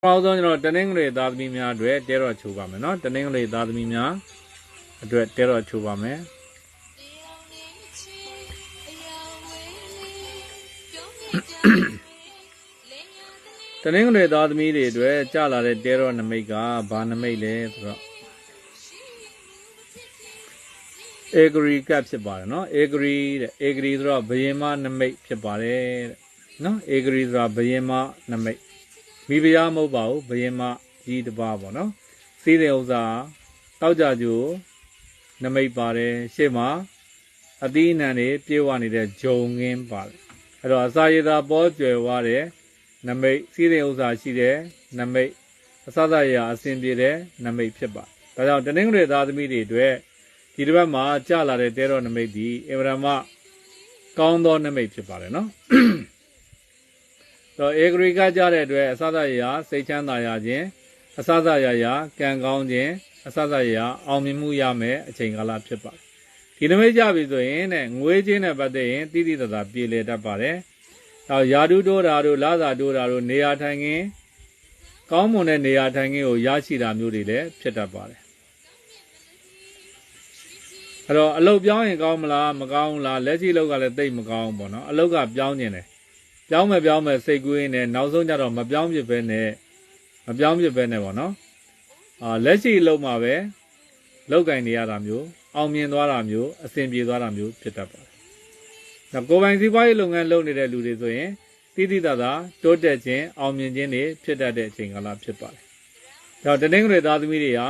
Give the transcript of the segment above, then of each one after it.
ပေါင်းဆုံးကျွန်တော်တနင်္ဂနွေသားသမီးများအတွက်တဲတော်ချိုးပါမယ်နော်တနင်္ဂနွေသားသမီးများအတွက်တဲတော်ချိုးပါမယ်တနင်္ဂနွေသားသမီးတွေအတွက်ကြာလာတဲ့တဲတော်နမိတ်ကဘာနမိတ်လဲဆိုတော့ဧကရီကပ်ဖြစ်ပါတယ်နော်ဧကရီတဲ့ဧကရီဆိုတော့ဘယင်မနမိတ်ဖြစ်ပါတယ်တဲ့နော်ဧကရီဆိုတာဘယင်မနမိတ်မိဖုရားမဟုတ်ပါဘူးဘယင်မကြီးတစ်ပါးပေါ့နော်စီးတဲ့ဥစ္စာတောက်ကြကြိုနမိတ်ပါတယ်ရှေ့မှာအသီးအနှံတွေပြေဝနေတဲ့ဂျုံငင်းပါတယ်အဲ့တော့အစာရည်သာပေါ်ကျွယ်ဝတဲ့နမိတ်စီးတဲ့ဥစ္စာရှိတဲ့နမိတ်အစစရအစဉ်ပြေတဲ့နမိတ်ဖြစ်ပါဒါကြောင့်တနင်္ဂနွေသားသမီးတွေအတွက်ဒီတစ်ပတ်မှာကြာလာတဲ့တဲတော်နမိတ်ဒီအဗရမကောင်းသောနမိတ်ဖြစ်ပါတယ်နော်တော့ဧကရိကကြတဲ့အတွက်အစစရစိတ်ချမ်းသာရခြင်းအစစရကံကောင်းခြင်းအစစရအောင်မြင်မှုရမယ်အချိန်ကာလဖြစ်ပါတယ်ဒီနမိတ်ကြပြီဆိုရင်တဲ့ငွေချင်းနဲ့ပတ်သက်ရင်တိတိတသာပြေလည်တတ်ပါတယ်တော့ယာတုတိုးတာတို့လာစာတိုးတာတို့နေရာထိုင်ခင်းကောင်းမွန်တဲ့နေရာထိုင်ခင်းကိုရရှိတာမျိုးတွေလည်းဖြစ်တတ်ပါတယ်အဲ့တော့အလုတ်ပြောင်းရင်ကောင်းမလားမကောင်းဘူးလားလက်ရှိလောက်ကလည်းတိတ်မကောင်းဘူးပေါ့နော်အလုတ်ကပြောင်းနေတယ်ပြောင်းမယ်စိတ်ကူးရင်းနဲ့နောက်ဆုံးကြတော့မပြောင်းဖြစ်ပဲနဲ့ပေါ့နော်လက်ရှိလုံးမှာပဲလောက်ကင်နေရတာမျိုးအောင်မြင်သွားတာမျိုးအဆင်ပြေသွားတာမျိုးဖြစ်တတ်ပါတယ်။ဒါကိုယ်ပိုင်စီးပွားရေးလုပ်ငန်းလုပ်နေတဲ့လူတွေဆိုရင်တိတိတသာတိုးတက်ခြင်းအောင်မြင်ခြင်းတွေဖြစ်တတ်တဲ့အချိန်ကာလဖြစ်ပါတယ်။ဒါတနင်္ဂနွေသားသမီးတွေဟာ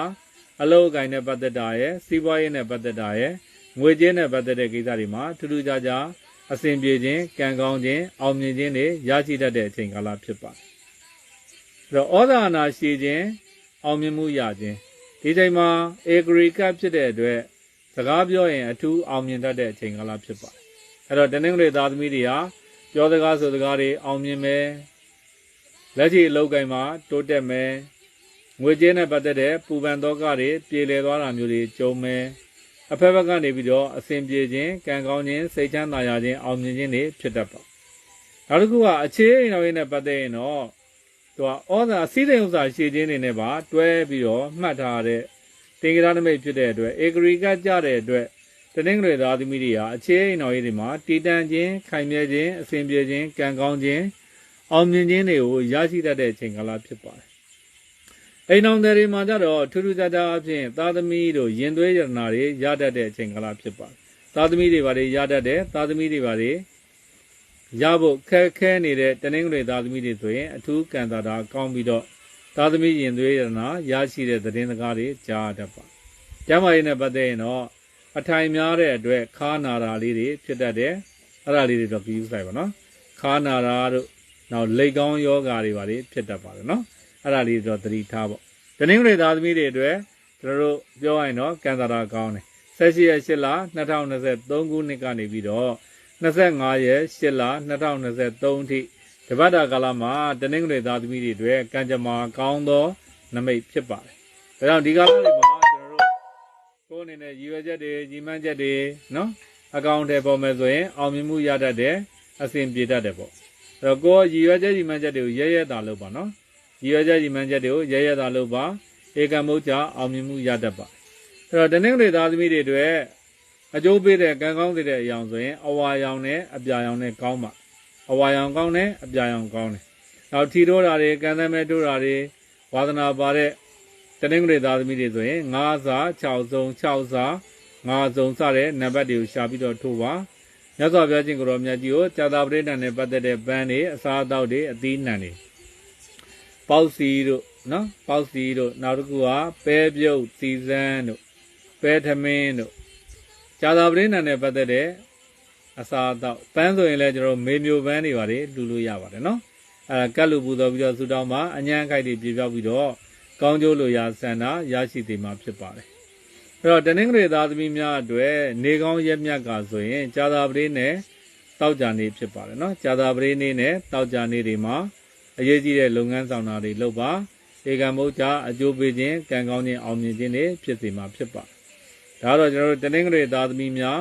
အလုပ်အကိုင်နဲ့ပတ်သက်တာရဲ့စီးပွားရေးနဲ့ပတ်သက်တာရဲ့ငွေကြေးနဲ့ပတ်သက်တဲ့ကိစ္စတွေမှာထူးထူးခြားခြားအစဉ်ပြေခြင်းကံကောင်းခြင်းအောင်မြင်ခြင်းတွေရရှိတတ်တဲ့အချိန်ကာလဖြစ်ပါတယ်။ဒါဩဇာနာရှိခြင်းအောင်မြင်မှုရခြင်းဒီချိန်မှာဧကရိကဖြစ်တဲ့အတွက်စကားပြောရင်အထူးအောင်မြင်တတ်တဲ့အချိန်ကာလဖြစ်ပါတယ်။အဲ့တော့တနင်္ဂနွေသားသမီးတွေဟာပြောစကားဆိုစကားတွေအောင်မြင်မယ်လက်ရှိအလုပ်ကိုင်မှာတိုးတက်မယ်ငွေကြေးနဲ့ပတ်သက်တဲ့ပူပန်သောကတွေပြေလည်သွားတာမျိုးတွေကြုံမယ်အဖက်ဘက်ကနေပြီးတော့အစဉ်ပြေခြင်းကံကောင်းခြင်းစိတ်ချမ်းသာရခြင်းအောင်မြင်ခြင်းတွေဖြစ်တတ်ပါနောက်တစ်ခုကအခြေအိမ်တော်ရေးနဲ့ပတ်သက်ရင်တော့သူကဩဇာစီးစိမ်ဥစ္စာရှည်ခြင်းတွေနဲ့ပါတွဲပြီးတော့မှတ်ထားတဲ့တင်္ဂရနမိတ်ဖြစ်တဲ့အတွက်ဧကရိကကြတဲ့အတွက်တနင်္ဂနွေသားသမီးတွေဟာအခြေအိမ်တော်ရေးတွေမှာတည်တံ့ခြင်းခိုင်မြဲခြင်းအစဉ်ပြေခြင်းကံကောင်းခြင်းအောင်မြင်ခြင်းတွေကိုရရှိတတ်တဲ့အချိန်ကာလဖြစ်ပါတယ်အိမ်တော်တွေမှာကြတော့ထူးထူးခြားခြားအဖြစ်သားသမီးတို့ရင်သွေးရတနာတွေရတတ်တဲ့အချိန်ကာလဖြစ်ပါတယ်သားသမီးတွေဘာတွေရတတ်တယ်သားသမီးတွေဘာတွေရဖို့ခဲနေတဲ့တနင်္ဂနွေသားသမီးတွေဆိုရင်အထူးကံတာကောင်းပြီးတော့သားသမီးရင်သွေးရတနာရရှိတဲ့သတင်းစကားတွေကြားတတ်ပါကျမ်းမာရေးနဲ့ပတ်သက်ရင်တော့အထိုင်များတဲ့အတွက်ခါနာတာလေးတွေဖြစ်တတ်တယ်အဲ့ဒါလေးတွေတော့ပြီးဥဆိုင်ပါနော်ခါနာတာတို့နောက်လက်ကောင်းယောဂါတွေပါတွေဖြစ်တတ်ပါတယ်နော်အဲ့ဒါလေးတော့သတိထားပေါ့တနင်္ဂနွေသားသမီးတွေအတွက်ကျွန်တော်တို့ပြောရရင်တော့ကံတာကောင်းတယ်18ရက်8လ2023ခုနှစ်ကနေပြီးတော့25ရက်8လ2023အထိတပတ်တာကာလမှာတနင်္ဂနွေသားသမီးတွေအတွက်ကံကြမ္မာကောင်းသောနမိတ်ဖြစ်ပါတယ်ဒါကြောင့်ဒီကာလလေးမှာကျွန်တော်တို့ကိုယ်အနေနဲ့ရည်ရွယ်ချက်တွေညီမှန်းချက်တွေနော်အကောင့်ထဲပေါ်မယ်ဆိုရင်အောင်မြင်မှုရတတ်တယ်အစဉ်ပြေတတ်တယ်ပေါ့အဲ့တော့ကိုယ်ရည်ရွယ်ချက်ညီမှန်းချက်တွေကိုရဲတာလုပ်ပါနော်ရည်ရွယ်ချက်ညီမှန်းချက်တွေကိုရဲတာလုပ်ပါဧကမုတ်ကြအောင်မြင်မှုရတတ်ပါအဲ့တော့တနင်္ဂနွေသားသမီးတွေအတွက်အကျိုးပေးတဲ့ကံကောင်းတဲ့အရာဆိုရင်အဝါရောင်နဲ့အပြာရောင်နဲ့ကောင်းပါအဝါရောင်ကောင်းတယ်အပြာရောင်ကောင်းတယ်နောက်ထီတိုးတာတွေကံသမဲတိုးတာတွေဝါသနာပါတဲ့တနင်္ဂနွေသားသမီးတွေဆိုရင်9စာ6စုံ6စာ9စုံစတဲ့နံပါတ်တွေကိုရှာပြီးတော့ထိုးပါမြတ်စွာဘုရားရှင်ကိုရောမြတ်ကြီးကိုကြာတာပရိသတ်နဲ့ပတ်သက်တဲ့ပန်းတွေအစားအသောက်တွေအသီးနှံတွေပေါက်စီတို့နော်ပေါက်စီတို့နောက်တစ်ခုကပဲပြုတ်စီစန်းတို့ပဲထမင်းတို့ကြာတာပရိသတ်နဲ့ပတ်သက်တဲ့အစားအသောက်ပန်းဆိုရင်လည်းကျွန်တော်မေမျိုးပန်းတွေပါတယ်လှူလို့ရပါတယ်နော်အဲကတ်လူပူတော်ပြီးတော့ဆူတောင်းမှာအញ្ញံခိုက်တွေပြေပြောက်ပြီးတော့ကောင်းကျိုးလိုရာဆန္ဒရရှိသေးမှာဖြစ်ပါတယ်အဲ့တော့တနင်္ဂနွေသားသမီးများအတွက်နေကောင်းရက်မြတ်ကဆိုရင်ကြာတာပရိနဲ့တောက်ကြနေဖြစ်ပါတယ်နော်ကြာတာပရိနေ့နဲ့တောက်ကြနေတွေမှာအရေးကြီးတဲ့လုပ်ငန်းဆောင်တာတွေလုပ်ပါဧကမုတ်ကြအကျိုးပေးခြင်းကံကောင်းခြင်းအောင်မြင်ခြင်းတွေဖြစ်စေမှာဖြစ်ပါတယ်ဒါတော့ကျွန်တော်တို့တနင်္ဂနွေသားသမီးများ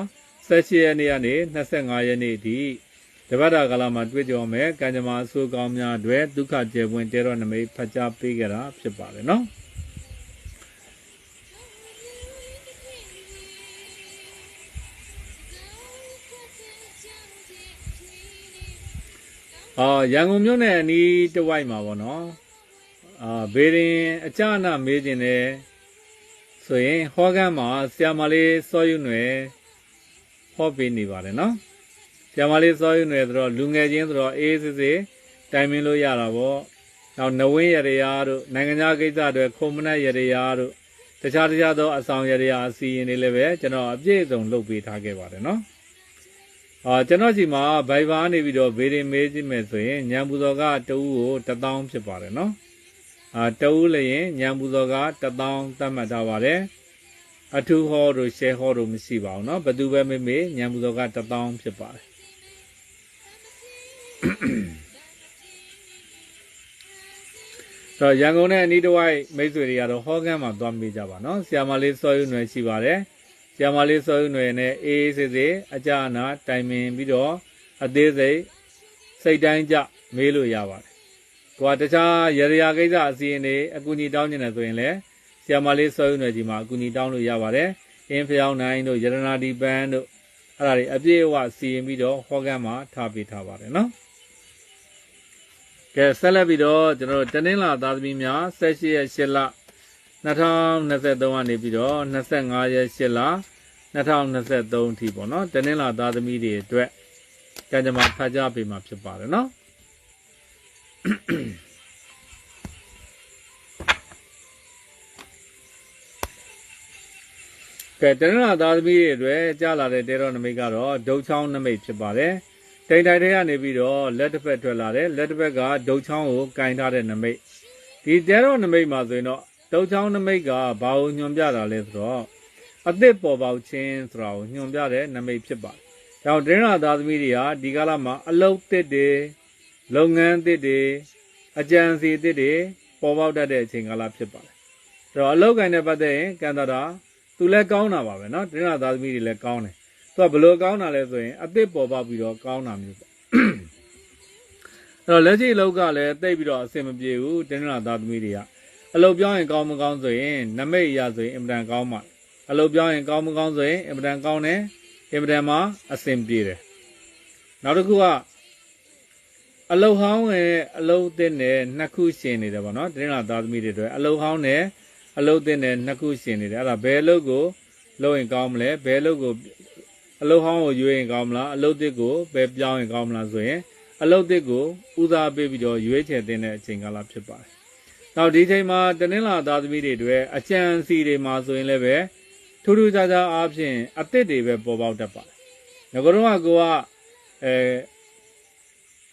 18ရက်နေ့ကနေ25ရက်နေ့အထိ တပတ်တာကာလမှာတွေ့ကြုံမယ်ကံကြမ္မာအဆိုးကောင်းများအတွက်ဒုက္ခကျေပွင့်တဲတော်နမိတ်ဖတ်ကြားပေးကြတာဖြစ်ပါတယ်နော်ရန်ကုန်မြို့နယ်အနီးတစ်ဝိုက်မှာပေါ့နော်ဘေးရင်အကြအနမေးခြင်းနဲ့ဆိုရင်ဟောကန်းမှာဆရာမလေးစောယူနွယ်ဟောပေးနေပါတယ်နော်ဆရာမလေးစောယူနွယ်ဆိုတော့လူငယ်ချင်းဆိုတော့အေးစစ်စစ်တိုင်ပင်လို့ရတာပေါ့နောက်နဝင်းရတရားတို့နိုင်ငံခြားကိစ္စတွေခုံမနက်ရတရားတို့တခြားသောအဆောင်ရတရားအစီရင်တွေလည်းပဲကျွန်တော်အပြည့်အစုံလုပ်ပေးထားခဲ့ပါတယ်နော်ကျွန်တော်စီမှာဘိုင်ဘာနေပြီးတော့ဘေးရင်မေးကြည့်မယ်ဆိုရင်ညံပူဇော်ကတဦးကို1000ဖြစ်ပါတယ်နော်တဦးလည်းရင်ညံပူဇော်က1000သတ်မှတ်ထားပါတယ်အထူးဟောတို့ရှယ်ဟောတို့မရှိပါဘူးเนาะဘယ်သူပဲမေးညံပူဇော်က1000ဖြစ်ပါတယ်ဆိုတော့ရန်ကုန်နဲ့အနီးတစ်ဝိုက်မိတ်ဆွေတွေကတော့ဟောကန်းမှာသွားမေးကြပါเนาะဆရာမလေးစောယူနွယ်ရှိပါတယ်ဆရာမလေးစောယူနွယ်နဲ့အေးစစ်စစ်အကြအနာတိုင်ပင်ပြီးတော့အသေးစိတ်စိတ်တိုင်းကြမေးလို့ရပါတယ်ကိုကတခြားရရကိစ္စအစီအစဉ်အကူအညီတောင်းနေတယ်ဆိုရင်လည်းဆရာမလေးစောယူနွယ်ကြီးမှာအကူအညီတောင်းလို့ရပါတယ်အင်းဖျောင်းနိုင်တို့ရတနာဒီပန်းတို့အဲ့ဒါတွေအပြည့်အဝစီရင်ပြီးတော့ဟောကန်းမှာထားပေးထားပါတယ်နော်ကဲဆက်လက်ပြီးတော့ကျွန်တော်တို့တနင်္လာသားသမီးများ18ရက်8လ2023ကနေပြီးတော့25ရက်8လ2023အထိပေါ့နော်တနင်္လာသားသမီးတွေအတွက်ကံကြမ္မာဖတ်ကြားပေးမှာဖြစ်ပါတယ်နော်ကဲတနင်္လာသားသမီးတွေအတွက်ကြားလာတဲ့တဲတော်နမိတ်ကတော့ဒုတ်ချောင်းနမိတ်ဖြစ်ပါတယ်တိမ်တိုင်တွေကနေပြီးတော့လက်တစ်ဖက်ထွက်လာတယ်လက်တစ်ဖက်ကဒုတ်ချောင်းကိုကင်ထားတဲ့နမိတ်ဒီတဲတော်နမိတ်မှာဆိုရင်တော့ဒုတ်ချောင်းနမိတ်ကဘာကိုညွှန်ပြတာလဲဆိုတော့အသစ်ပေါ်ပေါက်ခြင်းဆိုတာကိုညွှန်ပြတဲ့နမိတ်ဖြစ်ပါတယ်။ဒါကြောင့်တနင်္လာသားသမီးတွေဟာဒီကာလမှာအလုပ်သစ်တွေလုပ်ငန်းသစ်တွေအကြံစီသစ်တွေပေါ်ပေါက်တတ်တဲ့အချိန်ကာလဖြစ်ပါတယ်။ဒါတော့အလုပ်ကိုင်တဲ့ပတ်သက်ရင်ကံတာတာသူလည်းကောင်းတာပါပဲเนาะတနင်္လာသားသမီးတွေလည်းကောင်းတယ်။သူကဘယ်လိုကောင်းတာလဲဆိုရင်အသစ်ပေါ်ပေါက်ပြီးတော့ကောင်းတာမျိုးပေါ့။အဲ့တော့လက်ရှိအလုပ်ကလည်းတိတ်ပြီးတော့အဆင်မပြေဘူးတနင်္လာသားသမီးတွေကအလုပ်ပြောင်းရင်ကောင်းမကောင်းဆိုရင်နမိတ်ရဆိုရင်အင်မတန်ကောင်းပါအလုပ်ပြောင်းရင်ကောင်းမကောင်းဆိုရင်အင်မတန်ကောင်းတယ်အင်မတန်မှာအဆင်ပြေတယ်နောက်တစ်ခုကအလုပ်ဟောင်းနဲ့အလုပ်သစ်နဲ့နှစ်ခုရှင်နေတယ်ပေါ့နော်တနင်္လာသားသမီးတွေအတွက်အလုပ်ဟောင်းနဲ့အလုပ်သစ်နဲ့နှစ်ခုရှင်နေတယ်အဲ့ဒါဘယ်အလုပ်ကိုလုပ်ရင်ကောင်းမလဲဘယ်အလုပ်ကိုအလုပ်ဟောင်းကိုရွေးရင်ကောင်းမလားအလုပ်သစ်ကိုဘယ်ပြောင်းရင်ကောင်းမလားဆိုရင်အလုပ်သစ်ကိုဦးစားပေးပြီးတော့ရွေးချယ်တဲ့အချိန်ကာလဖြစ်ပါတယ်နောက်ဒီချိန်မှာတနင်္လာသားသမီးတွေအတွက်အကြံစီတွေမှာဆိုရင်လည်းပဲထူးထူးခြားခြားအားဖြင့်အသစ်တွေပဲပေါ်ပေါက်တတ်ပါတယ်။ငါကတော့ကိုက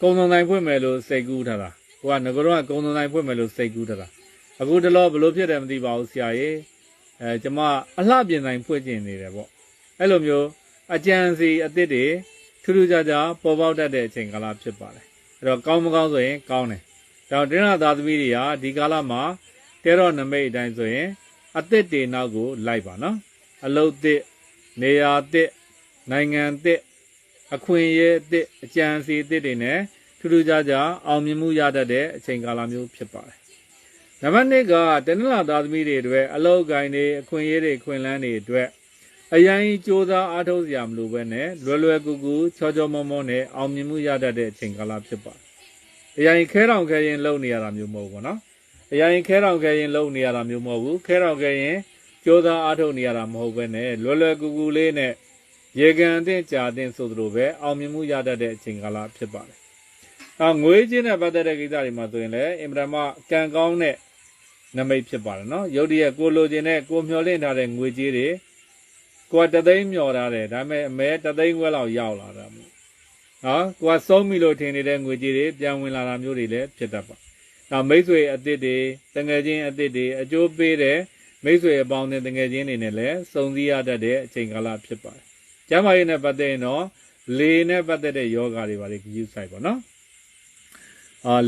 ကုံစုံတိုင်းဖွင့်မယ်လို့စိတ်ကူးထားတာ။ကိုကငါကတော့ကုံစုံတိုင်းဖွင့်မယ်လို့စိတ်ကူးထားတာ။အခုတလောဘလို့ဖြစ်တယ်မသိပါဘူးဆရာကြီး။ကျွန်မအလှပြင်တိုင်းဖွင့်ကျင်နေတယ်ပေါ့။အဲ့လိုမျိုးအကြံစီအသစ်တွေထူးထူးခြားခြားပေါ်ပေါက်တတ်တဲ့အချိန်ကာလဖြစ်ပါတယ်။အဲ့တော့ကောင်းမကောင်းဆိုရင်ကောင်းတယ်။ဒါတင်လာသားသမီးတွေဟာဒီကာလမှာတဲတော်နမိတ်အတိုင်းဆိုရင်အသစ်တွေနောက်ကိုလိုက်ပါနော်အလုပ်သစ်နေရာသစ်နိုင်ငံသစ်အခွင့်အရေးသစ်အကြံစီသစ်တွေနဲ့ထူးထူးခြားခြားအောင်မြင်မှုရတတ်တဲ့အချိန်ကာလမျိုးဖြစ်ပါတယ်နံပါတ်2ကတနင်္လာသားသမီးတွေအတွက်အလုပ်ကိုင်တွေအခွင့်အရေးတွေခွင့်လန်းတွေအတွက်အရင်စ조사အားထုတ်စရာမလိုဘဲနဲ့လွယ်ကူကူချောချောမောမောနဲ့အောင်မြင်မှုရတတ်တဲ့အချိန်ကာလဖြစ်ပါတယ်အရင်ခဲတောင်ခဲရင်လုပ်နေရတာမျိုးမဟုတ်ဘူးနော်အရင်ခဲတောင်ခဲရင်လုပ်နေရတာမျိုးမဟုတ်ဘူးခဲတောင်ခဲရင်ကြိုးစားအားထုတ်နေရတာမဟုတ်ပဲနဲ့လွယ်ကူကူလေးနဲ့ရေကန်အသင့်ကြာအသင့်ဆိုသလိုပဲအောင်မြင်မှုရတတ်တဲ့အချိန်ကာလဖြစ်ပါတယ်ငွေချင်းနဲ့ပတ်သက်တဲ့ကိစ္စတွေမှာဆိုရင်လည်းအင်မတန်မှကံကောင်းတဲ့နမိတ်ဖြစ်ပါတယ်နော်ရုတ်တရက်ကိုလိုချင်တဲ့ကိုမျှော်လင့်ထားတဲ့ငွေကြေးတွေကိုကတသိန်းမျှော်ထားတယ်ဒါပေမဲ့အမဲတသိန်းခွဲလောက်ရောက်လာတာမျိုးကိုကစုံးပြီလို့ထင်နေတဲ့ငွေကြေးတွေပြန်ဝင်လာတာမျိုးတွေလည်းဖြစ်တတ်ပါနောက်မိတ်ဆွေအသစ်တွေတငယ်ချင်းအသစ်တွေအကျိုးပေးတဲ့မိတ်ဆွေအပေါင်းနဲ့တငယ်ချင်းတွေနဲ့လည်းစုံစည်းရတတ်တဲ့အချိန်ကာလဖြစ်ပါတယ်ကျမ်းမာရေးနဲ့ပတ်သက်ရင်တော့လေနဲ့ပတ်သက်တဲ့ယောဂတွေပါလေယူဆိုင်ပါနော်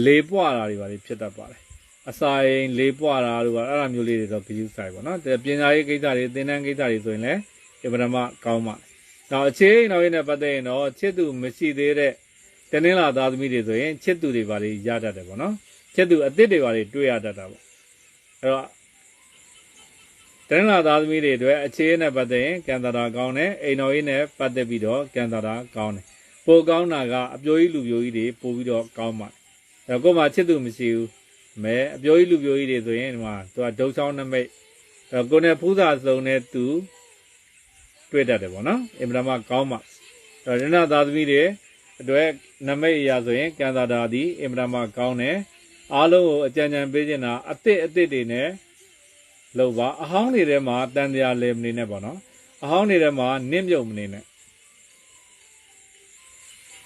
လေပွားတာတွေပါလေဖြစ်တတ်ပါတယ်အစာအိမ်လေပွားတာတို့ကအဲ့လိုမျိုးလေးတွေတော့ဂရုစိုက်ပါနော်ပညာရေးကိစ္စတွေသင်တန်းကိစ္စတွေဆိုရင်လည်းအင်မတန်မှကောင်းပါတယ်နောက်အခြေအနေနောက်ရင်းနဲ့ပတ်သက်ရင်တော့ချစ်သူမရှိသေးတဲ့ တနင်္လာသားသမီးတွေဆိုရင်ချစ်သူတွေပါလေရတတ်တယ်ပေါ့နော်ချစ်သူအစ်စ်တွေပါလေတွေ့ရတတ်တာပေါ့အဲ့တော့တနင်္လာသားသမီးတွေအတွက်အခြေအနေနဲ့ပတ်သက်ရင်ကံတာတာကောင်းတယ်အိမ်တော်ကြီးနဲ့ပတ်သက်ပြီးတော့ကံတာတာကောင်းတယ်ပိုကောင်းတာကအပြိုကြီးလူပြိုကြီးတွေပို့ပြီးတော့ကောင်းပါတယ်အဲ့တော့ကိုယ်မှာချစ်သူမရှိဘူးမဲအပြိုကြီးလူပြိုကြီးတွေဆိုရင်ဒီမှာသူကဒုတ်ချောင်းနမိတ်အဲ့တော့ကိုယ်နဲ့ဖူးစာစုံနဲ့သူတွေ့တတ်တယ်ပေါ့နော်အင်မတန်မှကောင်းပါအဲ့တော့တနင်္လာသားသမီးတွေအတွက်နမိတ်အရာဆိုရင်ကံတာတာသည်အင်မတန်မှကောင်းတယ်အားလုံးကိုအကြံဉာဏ်ပေးခြင်းတာအစ်စ်တွေနဲ့လို့ပါအဟောင်းတွေထဲမှာတန်တရားလဲမနေနဲ့ပေါ့နော်အဟောင်းတွေထဲမှာနင့်မြုပ်မနေနဲ့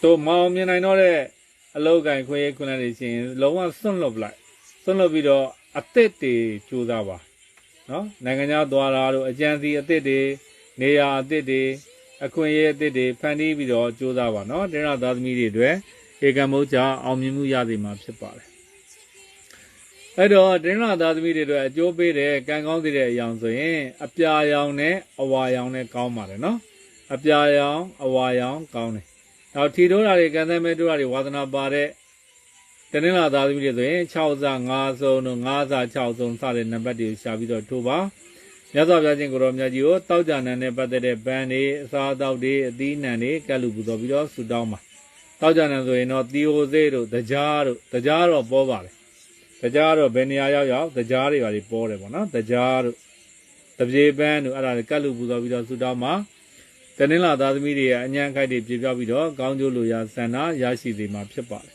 တို့မောင်မြင်နိုင်တော့တဲ့အလောက်ကင်ခွေးခွန်းလေးရှင်လုံးဝစွန့်လွတ်လိုက်စွန့်လွတ်ပြီးတော့အစ်စ်တွေကြိုးစားပါနော်နိုင်ငံခြားသွားတာတို့အကြံစီအစ်စ်တွေနေရာအစ်စ်တွေအခွင့်အရေးအစ်စ်တွေဖန်တီးပြီးတော့ကြိုးစားပါနော်တနင်္လာသားသမီးတွေအတွက်ဧကံမုတ်ချအောင်မြင်မှုရစေမှာဖြစ်ပါတယ်အဲ့တော့တနင်္လာသားသမီးတွေအတွက်အကျိုးပေးတဲ့ကံကောင်းစေတဲ့အရာဆိုရင်အပြာရောင်နဲ့အဝါရောင်နဲ့ကောင်းပါတယ်နော်အပြာရောင်အဝါရောင်ကောင်းတယ်နောက်ထီထိုးတာတွေကံသက်မဲ့တို့တာတွေဝါသနာပါတဲ့တနင်္လာသားသမီးတွေဆိုရင်6စား5စုံတို့5စား6စုံစတဲ့နံပါတ်တွေရှာပြီးတော့ထိုးပါမြတ်စွာဘုရားရှင်ကိုရောမြတ်ကြီးကိုတောက်ကြနံနဲ့ပတ်သက်တဲ့ဗန်းတွေအစာအသောက်တွေအသီးနှံတွေကတ်လူပူတော်ပြီးတော့ဆူတောင်းပါတောက်ကြနံဆိုရင်တော့တီဟိုစေးတို့တကြားတော့ပေါ်ပါတယ်တကြားတော့ဘယ်နေရာရောက်တကြားတွေပါပေါ်တယ်ပေါ့နော်တကြားတို့တပြေပန်းတို့အဲ့ဒါကတ်လူပူတော်ပြီးတော့ဆူတောင်းပါတနင်္လာသားသမီးတွေရဲ့အញ្ញံခိုက်တွေပြပြပြီးတော့ကောင်းကျိုးလိုရာဆန္ဒရရှိစေမှာဖြစ်ပါတယ်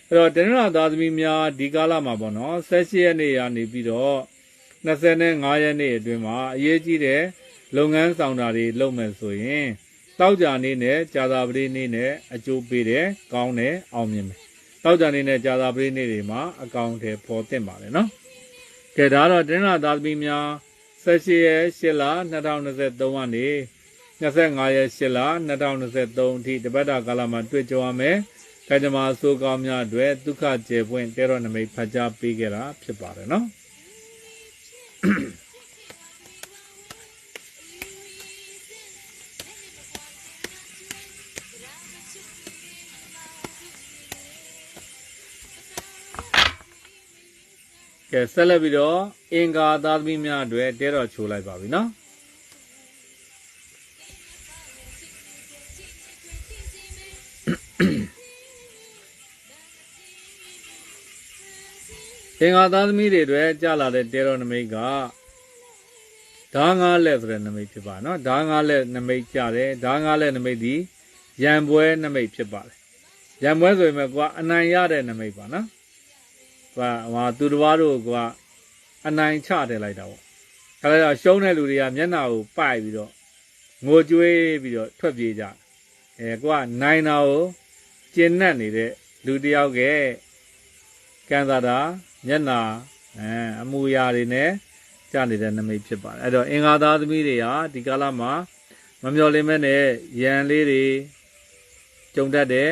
အဲ့တော့တနင်္လာသားသမီးများဒီကာလမှာပေါ့နော်18ရက်နေ့ရာနေပြီးတော့25ရက်နေ့အတွင်းမှာအရေးကြီးတဲ့လုပ်ငန်းဆောင်တာတွေလုပ်မယ်ဆိုရင်တောက်ကြနေ့နဲ့ကြာသာပတေးနေ့နဲ့အကျိုးပေးတယ်ကောင်းတယ်အောင်မြင်မယ်တောက်ကြနေ့နဲ့ကြာသာပတေးနေ့တွေမှာအကောင့်ထဲပေါ်တင်ပါတယ်နော်ကဲဒါတော့တနင်္လာသားသမီးများ18ရက်8လ2023ကနေ25ရက်8လ2023အထိတပတ်တာကာလမှာတွေ့ကြရမယ်။ဒါကြမှာဆိုးကောင်းများအတွက်ဒုက္ခကျေပွင့်တဲတော်နမိတ်ဖတ်ကြားပေးခဲ့တာဖြစ်ပါတယ်နော်။ကဲဆက်လက်ပြီးတော့အင်္ဂါသားသမီးများအတွက်တဲတော်ချိုးလိုက်ပါပြီနော်။အင်္ဂါသားသမီးတွေအတွက်ကြာလာတဲ့တဲတော်နမိတ်ကဓာငါးလက်ဆိုတဲ့နမိတ်ဖြစ်ပါနော်ဓာငါးလက်နမိတ်ကြတယ်ဓာငါးလက်နမိတ်ဒီရံပွဲနမိတ်ဖြစ်ပါတယ်ရံပွဲဆိုရင်ကွာအနိုင်ရတဲ့နမိတ်ပါနော်ကွာဟိုသူတစ်ပါးတို့ကအနိုင်ချတယ်လိုက်တာပေါ့ခါလိုက်တော့ရှုံးတဲ့လူတွေကမျက်နှာကိုပိုက်ပြီးတော့ငိုကြွေးပြီးတော့ထွက်ပြေးကြကွာနိုင်တာကိုကျဉ်နှက်နေတဲ့လူတယောက်ကကံသာတာမျက်နှာအမူအရာတွေနဲ့ကြနေတဲ့နမိတ်ဖြစ်ပါတယ်အဲ့တော့အင်္ဂါသားသမီးတွေဟာဒီကာလမှာမမျော်လင့်မဲ့နဲ့ရန်လေးတွေကြုံတတ်တယ်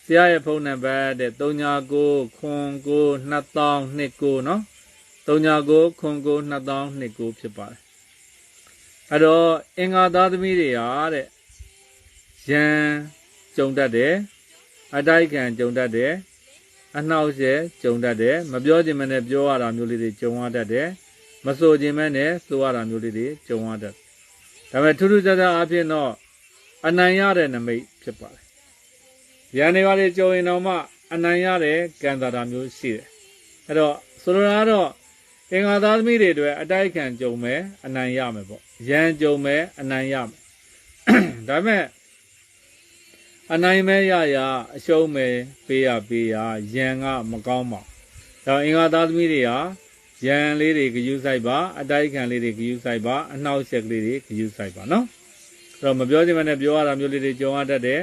ဆရာရဲ့ဖုန်းနံပါတ်တဲ့39ခွန်9 2029နော်39ခွန်9 2029ဖြစ်ပါတယ်အဲ့တော့အင်္ဂါသားသမီးတွေဟာတဲ့ရန်ကြုံတတ်တယ်အတိုက်ခံကြုံတတ်တယ်အနှောက်အယှက်ကြုံတတ်တယ်မပြောခြင်းမနဲ့ပြောရတာမျိုးလေးတွေကြုံရတတ်တယ်မဆိုခြင်းမနဲ့ဆိုရတာမျိုးလေးတွေကြုံရတတ်ဒါပေမဲ့ထူးထူးခြားခြားအဖြစ်တော့အနိုင်ရတဲ့နမိတ်ဖြစ်ပါတယ်။ရန်နေပါလေကြုံရင်တော့မှအနိုင်ရတဲ့ကံတာတာမျိုးရှိတယ်။အဲ့တော့ဆိုလိုတာကတော့အင်္ဂါသားသမီးတွေအတွက်အတိုက်ခံကြုံမယ်အနိုင်ရမယ်ပေါ့။ရန်ကြုံမယ်အနိုင်ရမယ်။ဒါပေမဲ့အနိုင်မဲရအရှုံးမဲပေးရရန်ကမကောင်းပါဘူး။ဒါအင်္ဂါသားသမီးတွေဟာရန်လေးတွေဂယုဆိုင်ပါအတိုက်ခံလေးတွေဂယုဆိုင်ပါအနှောက်အယှက်ကလေးတွေဂယုဆိုင်ပါနော်အဲ့တော့မပြောချင်မနဲ့ပြောရတာမျိုးလေးတွေကြုံရတတ်တယ်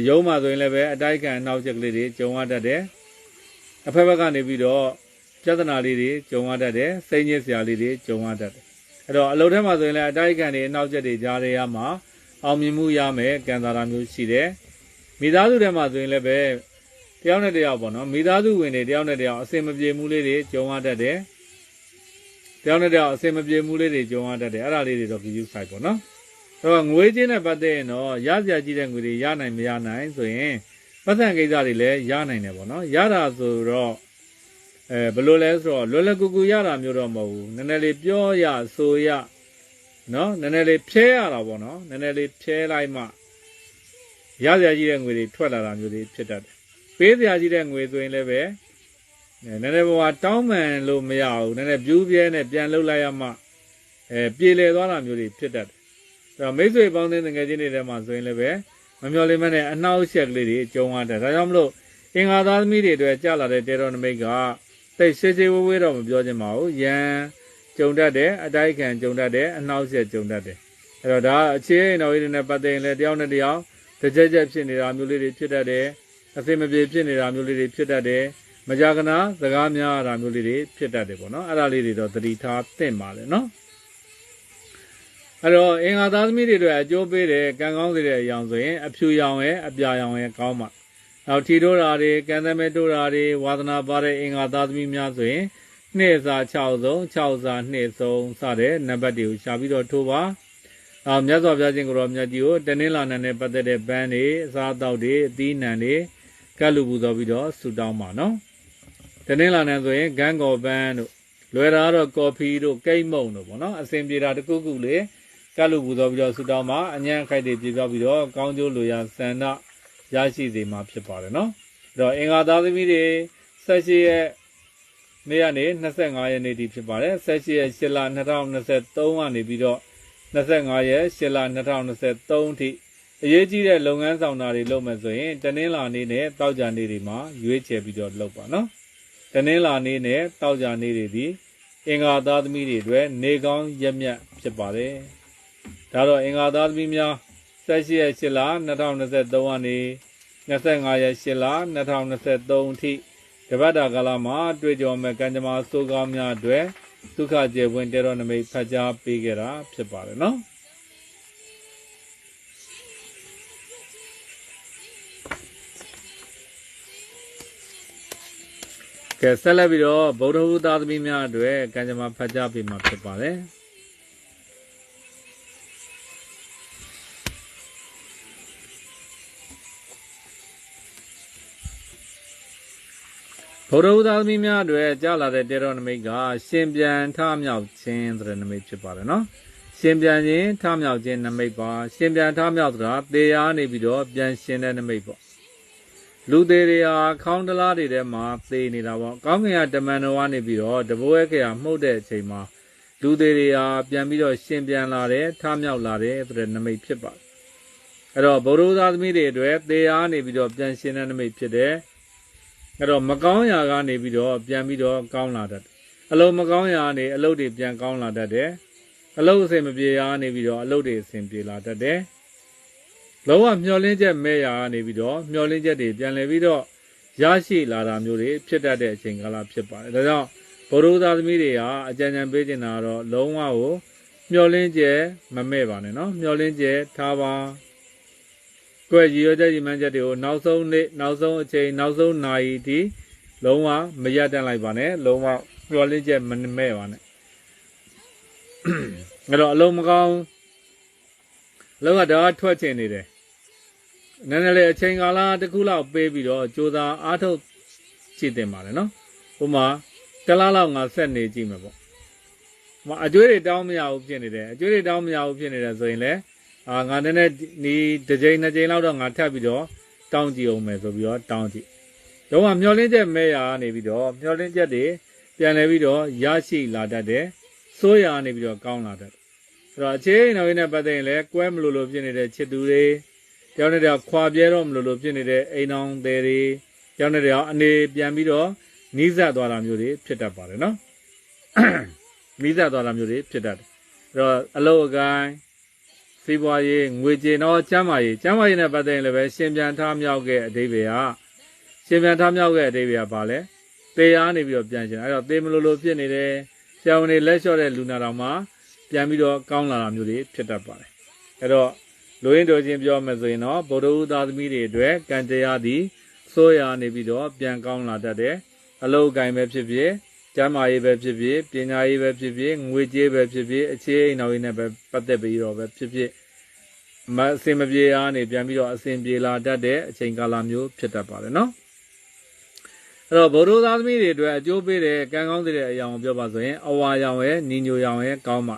ရုံးမှာဆိုရင်လည်းပဲအတိုက်ခံအနှောက်အယှက်ကလေးတွေကြုံရတတ်တယ်အဖက်ဘက်ကနေပြီးတော့ပြဿနာလေးတွေကြုံရတတ်တယ်စိတ်ညစ်စရာလေးတွေကြုံရတတ်တယ်အဲ့တော့အလုပ်ထဲမှာဆိုရင်လည်းအတိုက်ခံတွေအနှောက်အယှက်တွေကြားရမှာအောင်မြင်မှုရမယ်ကံတာတာမျိုးရှိတယ်မိသားစုထဲမှာဆိုရင်လည်းပဲတယောက်နဲ့တယောက်ပေါ့နော်မိသားစုဝင်တွေတယောက်နဲ့တယောက်အစင်မပြေမှုလေးတွေကြုံရတတ်တယ်တယောက်နဲ့တယောက်အစင်မပြေမှုလေးတွေကြုံရတတ်တယ်အဲ့ဒါလေးတွေတော့ view site ပေါ့နော်အဲ့တော့ငွေချင်းနဲ့ပတ်သက်ရင်တော့ရစရာကြီးတဲ့ငွေတွေရနိုင်မရနိုင်ဆိုရင် ပတ်စံကိစ္စတွေလည်းရနိုင်တယ်ပေါ့နော်ရတာဆိုတော့ဘယ်လိုလဲဆိုတော့လွယ်လွယ်ကူကူရတာမျိုးတော့မဟုတ်ဘူးနည်းနည်းလေးပြောရဆိုရနော်နည်းနည်းလေးဖြဲရတာပေါ့နော်နည်းနည်းလေးဖြဲလိုက်မှရစရာကြီးတဲ့ငွေတွေထွက်လာတာမျိုးတွေဖြစ်တတ်တယ်ပေးစရာကြီးတဲ့ငွေဆိုရင်လည်းပဲနည်းနည်းဘဝတောင်းပန်လို့မရဘူးနည်းနည်းပြူးပြဲနဲ့ပြန်လှုပ်လိုက်ရမှပြေလည်သွားတာမျိုးတွေဖြစ်တတ်တယ်အဲ့တော့မိတ်ဆွေပေါင်းတဲ့ငွေချင်းတွေထဲမှာဆိုရင်လည်းပဲမမျှော်လင့်မနဲ့အနှောက်အယှက်ကလေးတွေကြုံရတယ်ဒါကြောင့်မလို့အင်္ဂါသားသမီးတွေအတွက်ကြာလာတဲ့တေတော်နမိတ်ကတိတ်ရှေးဝေးတော့မပြောချင်ပါဘူးရန်ကြုံတတ်တယ်အတိုက်ခံကြုံတတ်တယ်အနှောက်အယှက်ကြုံတတ်တယ်အဲ့တော့ဒါအခြေအနေတော်ကြီးတွေနဲ့ပတ်သက်ရင်လည်းတယောက်နဲ့တယောက်တစ်ချက်ချက်ဖြစ်နေတာမျိုးလေးတွေဖြစ်တတ်တယ်အသိမပြေဖြစ်နေတာမျိုးလေးတွေဖြစ်တတ်တယ်မကြာခဏစကားများတာမျိုးလေးတွေဖြစ်တတ်တယ်ပေါ့နော်အဲ့ဒါလေးတွေတော့သတိထားသင့်ပါလေနော်အဲ့တော့အင်္ဂါသားသမီးတွေအတွက်အကျိုးပေးတဲ့ကံကောင်းစေတဲ့အရာဆိုရင်အဖြူရောင်ရဲ့အပြာရောင်ရဲ့ကောင်းပါနောက်ထီတိုးတာတွေကံသမဲတိုးတာတွေဝါသနာပါတဲ့အင်္ဂါသားသမီးများဆိုရင်နှစ်စာ6ဆုံး6စာနှစ်ဆုံးစတဲ့နံပါတ်တွေကိုရှာပြီးတော့ထိုးပါမြတ်စွာဘုရားရှင်ကိုရောမြတ်ကြီးကိုတနင်္လာနေ့နဲ့ပတ်သက်တဲ့ပန်းတွေအစားအသောက်တွေအသီးနှံတွေကတ်လူပူတော်ပြီးတော့ဆူတောင်းပါနော်တနင်္လာနေ့ဆိုရင်ဂန်းကော်ပန်းတို့လွယ်တာတော့ကော်ဖီတို့ကိတ်မုံတို့ပေါ့နော်အစဉ်ပြေတာတစ်ခုခုလေးကတ်လူပူတော်ပြီးတော့ဆူတောင်းပါအញ្ញံခိုက်တွေပြေပြောပြီးတော့ကောင်းကျိုးလိုရာဆန္ဒရရှိစေမှာဖြစ်ပါတယ်နော်အဲ့တော့အင်္ဂါသားသမီးတွေ18ရက်နေ့ကနေ25ရက်နေ့ထိဖြစ်ပါတယ်18ရက်8လ2023ကနေပြီးတော့25ရက်8လ2023ထိအရေးကြီးတဲ့လုပ်ငန်းဆောင်တာတွေလုပ်မယ်ဆိုရင်တနင်္လာနေ့နဲ့တောက်ကြနေ့တွေမှာရွေးချယ်ပြီးတော့လုပ်ပါနော်တနင်္လာနေ့နဲ့တောက်ကြနေ့တွေဒီအင်္ဂါသားသမီးတွေအတွက်နေကောင်းရက်မြတ်ဖြစ်ပါတယ်ဒါတော့အင်္ဂါသားသမီးများ18ရက်8လ2023ကနေ25ရက်8လ2023ထိတပတ်တာကာလမှာတွေ့ကြုံမဲ့ကံကြမ္မာစိုးကောင်းများအတွက်ဒုက္ခကျေပွင့်တေတော်နမိတ်ဖတ်ကြားပေးခဲ့တာဖြစ်ပါတယ်နော်ကဲဆက်လက်ပြီးတော့ဗုဒ္ဓဟူသားသမီးများအတွက်ကံကြမ္မာဖတ်ကြားပေးမှာဖြစ်ပါတယ်ဗုဒ္ဓဟူသားသမီးများအတွက်ကြာလာတဲ့တေတော်နမိတ်ကရှင်ပြန်ထမြောက်ခြင်းဆိုတဲ့နမိတ်ဖြစ်ပါတယ်နော်ရှင်ပြန်ခြင်းထမြောက်ခြင်းနမိတ်ပါရှင်ပြန်ထမြောက်ဆိုတာသေရနေပြီးတော့ပြန်ရှင်တဲ့နမိတ်ပေါ့လူသေးတွေဟာခေါင်းတလားတွေထဲမှာသေနေတာပေါ့ကောင်းကင်ကတမန်တော်ကနေပြီးတော့တဘိုးရဲ့ခောမှုတ်တဲ့အချိန်မှာလူသေးတွေဟာပြန်ပြီးတော့ရှင်ပြန်လာတယ်ထမြောက်လာတယ်ဆိုတဲ့နမိတ်ဖြစ်ပါတယ်အဲ့တော့ဗုဒ္ဓဟူသားသမီးတွေအတွက်သေရနေပြီးတော့ပြန်ရှင်တဲ့နမိတ်ဖြစ်တယ်အဲ့တော့မကောင်းရာကနေပြီးတော့ပြန်ပြီးတော့ကောင်းလာတတ်တယ်အလုံးမကောင်းရာကနေအလုပ်တွေပြန်ကောင်းလာတတ်တယ်အလုပ်အဆင်မပြေရာကနေပြီးတော့အလုပ်တွေအဆင်ပြေလာတတ်တယ်လောကမျောလင်းချက်မဲ့ရာကနေပြီးတော့မျောလင်းချက်တွေပြန်လည်ပြီးတော့ရရှိလာတာမျိုးတွေဖြစ်တတ်တဲ့အချိန်ကာလဖြစ်ပါတယ်ဒါကြောင့်ဗုဒ္ဓဟူသားသမီးတွေဟာအကြံဉာဏ်ပေးနေတာတော့လုံးဝကိုမျောလင်းချက်မမဲ့ပါနဲ့နော်မျောလင်းချက်ထားပါကိုယ်ရည်ရွယ်ချက်ရည်မှန်းချက်တွေကိုနောက်ဆုံးနေ့နောက်ဆုံးအချိန်နောက်ဆုံးနာရီထိလုံးဝမရတတ်လိုက်ပါနဲ့လုံးဝမျှော်လင့်ချက်မမဲ့ပါနဲ့အဲ့တော့အလုံးမကောင်းလောကတော့ထွက်ချင်နေတယ်နည်းနည်းလေးအချိန်ကာလတစ်ခုလောက်ပေးပြီးတော့ကြိုးစားအားထုတ်ကြည့်တင်ပါလေနော်ဥပမာတလားလောက်ငါဆက်နေကြည့်မယ်ပေါ့အကျွေးတွေတောင်းမရဘူးဖြစ်နေတယ်အကျွေးတွေတောင်းမရဘူးဖြစ်နေတယ်ဆိုရင်လည်းငါနည်းနည်းဒီတစ်ချိန်နှစ်ချိန်လောက်တော့ငါထပ်ပြီးတော့တောင်းကြည့်အောင်မယ်ဆိုပြီးတော့တောင်းကြည့်တော့မျောလင်းချက်မဲရာနေပြီးတော့မျောလင်းချက်တွေပြန်လဲပြီးတော့ရရှိလာတတ်တယ်စိုးရာနေပြီးတော့ကောင်းလာတတ်တယ်အဲ့တော့အခြေအနေတွေနဲ့ပတ်သက်ရင်လည်းကွဲမလို့ဖြစ်နေတဲ့ချစ်သူတွေတယောက်နဲ့တယောက်ခွာပြဲတော့မလို့ဖြစ်နေတဲ့အိမ်အောင်တွေတယောက်နဲ့တယောက်အနေပြန်ပြီးတော့နီးစပ်သွားတာမျိုးတွေဖြစ်တတ်ပါတယ်နော်နီးစပ်သွားတာမျိုးတွေဖြစ်တတ်တယ်အဲ့တော့အလုတ်အကိုင်းစီးပွားရေးငွေကြေးတော့ကျမ်းမာရေးနဲ့ပတ်သက်ရင်လည်းပဲရှင်ပြန်ထမြောက်ခဲ့အဓိပ္ပာယ်ဟာရှင်ပြန်ထမြောက်ခဲ့အဓိပ္ပာယ်ကဘာလဲသေအားနေပြီးတော့ပြန်ရှင်အဲ့တော့သေမလို့ဖြစ်နေတယ်ဆရာဝန်တွေလက်လျှော့တဲ့လူနာတော်မှာပြန်ပြီးတော့ကောင်းလာတာမျိုးတွေဖြစ်တတ်ပါတယ်အဲ့တော့လူရင်းတို့ချင်းပြောမယ်ဆိုရင်တော့ဗုဒ္ဓဟူသားသမီးတွေအတွက်ကံတရားသည်စိုးရာနေပြီးတော့ပြန်ကောင်းလာတတ်တယ်အလုပ်ကိုင်ပဲဖြစ်ဖြစ်ကျမ်းမာရေးပဲဖြစ်ဖြစ်ပညာရေးပဲဖြစ်ဖြစ်ငွေကြေးပဲဖြစ်ဖြစ်အခြေအိမ်တော်ရေးနဲ့ပဲပတ်သက်ပြီးတော့ပဲဖြစ်ဖြစ် အစင်မပြေအားနေပြန်ပြီးတော့အစင်ပြေလာတတ်တဲ့အချိန်ကာလမျိုးဖြစ်တတ်ပါတယ်နော်အဲ့တော့ဗုဒ္ဓသားသမီးတွေအတွက်အကျိုးပေးတဲ့ကံကောင်းတဲ့အရာကိုပြောပါဆိုရင်အဝါရောင်ရဲ့ညီညိုရောင်ရဲ့ကောင်းပါ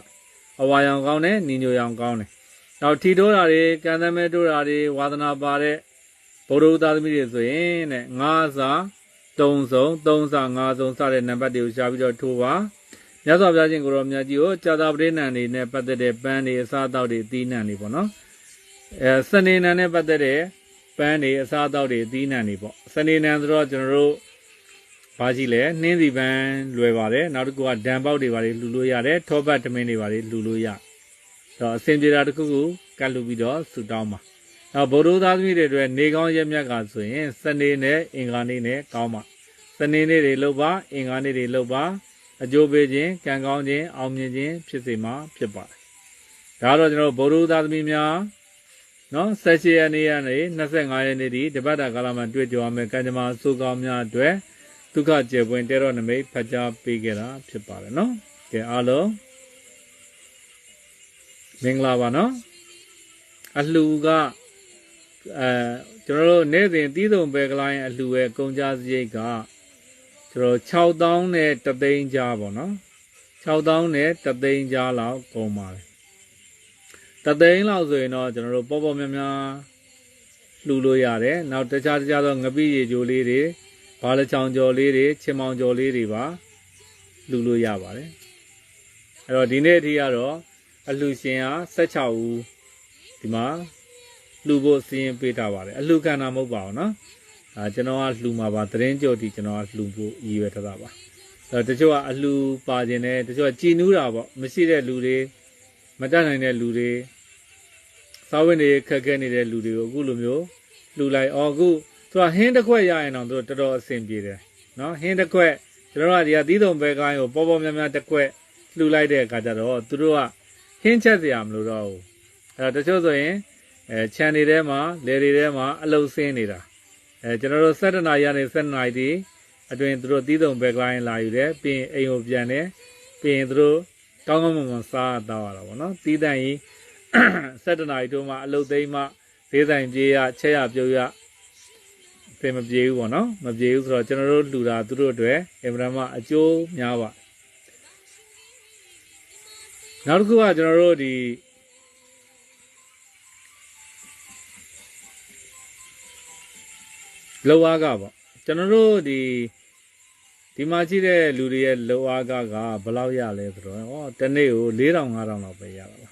အဝါရောင်ကောင်းတယ်ညီညိုရောင်ကောင်းတယ်နောက်ထီတိုးတာတွေကံသမဲတိုးတာတွေဝါသနာပါတဲ့ဗုဒ္ဓသားသမီးတွေဆိုရင်တဲ့ငါးစာ3စုံ3စာ5စုံစတဲ့နံပါတ်တွေကိုရှားပြီးတော့ထိုးပါမြတ်စွာဘုရားရှင်ကိုရောမြတ်ကြီးကိုကြာသာပရိနံတွေနဲ့ပတ်သက်တဲ့ပန်းတွေအစားအသောက်တွေအသီးနှံတွေပေါ့နော်စနေနံနဲ့ပတ်သက်တဲ့ပန်းတွေအစားအသောက်တွေအသီးနှံတွေပေါ့စနေနံဆိုတော့ကျွန်တော်တို့ဘာကြီးလဲနှင်းစီပန်းလွယ်ပါတယ်နောက်တစ်ခုကဒံပေါက်တွေပါလေလှူလို့ရတယ်ထောပတ်တမင်းတွေပါလေလှူလို့ရတော့အစင်ပြေတာတစ်ခုခုကတ်လူပြီးတော့ဆူတောင်းပါနောက်ဗုဒ္ဓသားသမီးတွေအတွက်နေကောင်းရက်မြတ်ကဆိုရင်စနေနဲ့အင်္ဂါနေ့နဲ့ကောင်းပါစနေနေ့တွေလုပ်ပါအင်္ဂါနေ့တွေလုပ်ပါအကျိုးပေးခြင်းကံကောင်းခြင်းအောင်မြင်ခြင်းဖြစ်စေမှာဖြစ်ပါတယ်ဒါတော့ကျွန်တော်ဗုဒ္ဓသားသမီးများနော်16ရက်နေ့ကနေ25ရက်နေ့ဒီတပတ်တာကာလမှာတွေ့ကြရမယ်ကံကြမ္မာအဆိုးကောင်းများအတွက်ဒုက္ခကျေပွင့်တဲတော်နမိတ်ဖတ်ကြားပေးခဲ့တာဖြစ်ပါတယ်နော်ကဲအားလုံးမင်္ဂလာပါနော်အလှူကကျွန်တော်တို့နေ့စဉ်တီးတုံပဲကလိုင်းအလှူရဲ့ကုန်ကြစရိတ်ကကျွန်တော်6000နဲ့3သိန်းကြားပေါ့နော်6000နဲ့3သိန်းကြားလောက်ကုန်ပါတယ်3သိန်းလောက်ဆိုရင်တော့ကျွန်တော်တို့ပေါ့ပေါ့များများလှူလို့ရတယ်နောက်တခြားသောငပိရေကြိုလေးတွေဘာလချောင်ကြော်လေးတွေချင်မောင်ကြော်လေးတွေပါလှူလို့ရပါတယ်အဲ့တော့ဒီနေ့အထိကတော့အလှူရှင်ဟာ16ဦးဒီမှာလှူဖို့စီရင်ပေးထားပါတယ်အလှူခံတာမဟုတ်ပါဘူးနော်ကျွန်တော်ကလှူမှာပါသတင်းကြော်တီကျွန်တော်ကလှူဖို့ရည်ရွယ်ထားတာပါတချို့ကအလှူပါခြင်းနဲ့တချို့ကကြည်နူးတာပေါ့မရှိတဲ့လူတွေမတတ်နိုင်တဲ့လူတွေစာဝတ်နေခက်ခဲနေတဲ့လူတွေကိုအခုလိုမျိုးလှူလိုက်အခုသူကဟင်းတစ်ခွက်ရရင်တော့သူတော်တော်အဆင်ပြေတယ်နော်ဟင်းတစ်ခွက်ကျွန်တော်ကဒီကသီးတုံပဲကိုင်းကိုပေါ်ပေါ်များများတစ်ခွက်လှူလိုက်တဲ့အခါကျတော့သူတို့ကဟင်းချက်စရာမလိုတော့ဘူးအဲ့တော့တချို့ဆိုရင်ခြံတွေထဲမှာလယ်တွေထဲမှာအလုံဆင်းနေတာကျွန်တော်တို့7နာရီကနေ7နာရီဒီအတွင်သူတို့သီးတုံပဲကိုင်းလာယူတယ်ပြီးရင်အိမ်ကိုပြန်တယ်ပြီးရင်သူတို့ကောင်းကောင်းမွန်မွန်စားတော့ရတာပေါ့နော်သီးတန့်ကြီး7နာရီတို့မှအလုံသိမ်းမှဈေးဆိုင်ပြေးရချက်ရပြုတ်ရပြင်မပြေဘူးပေါ့နော်မပြေဘူးဆိုတော့ကျွန်တော်တို့လှူတာသူတို့အတွက်အင်မတန်မှအကျိုးများပါနောက်တစ်ခုကကျွန်တော်တို့ဒီလောအားကပေါ့ကျွန်တော်တို့ဒီမှာရှိတဲ့လူတွေရဲ့လောအားကဘယ်လောက်ရလဲဆိုတော့တနေ့ကို4000 5000လောက်ပဲရတာပါ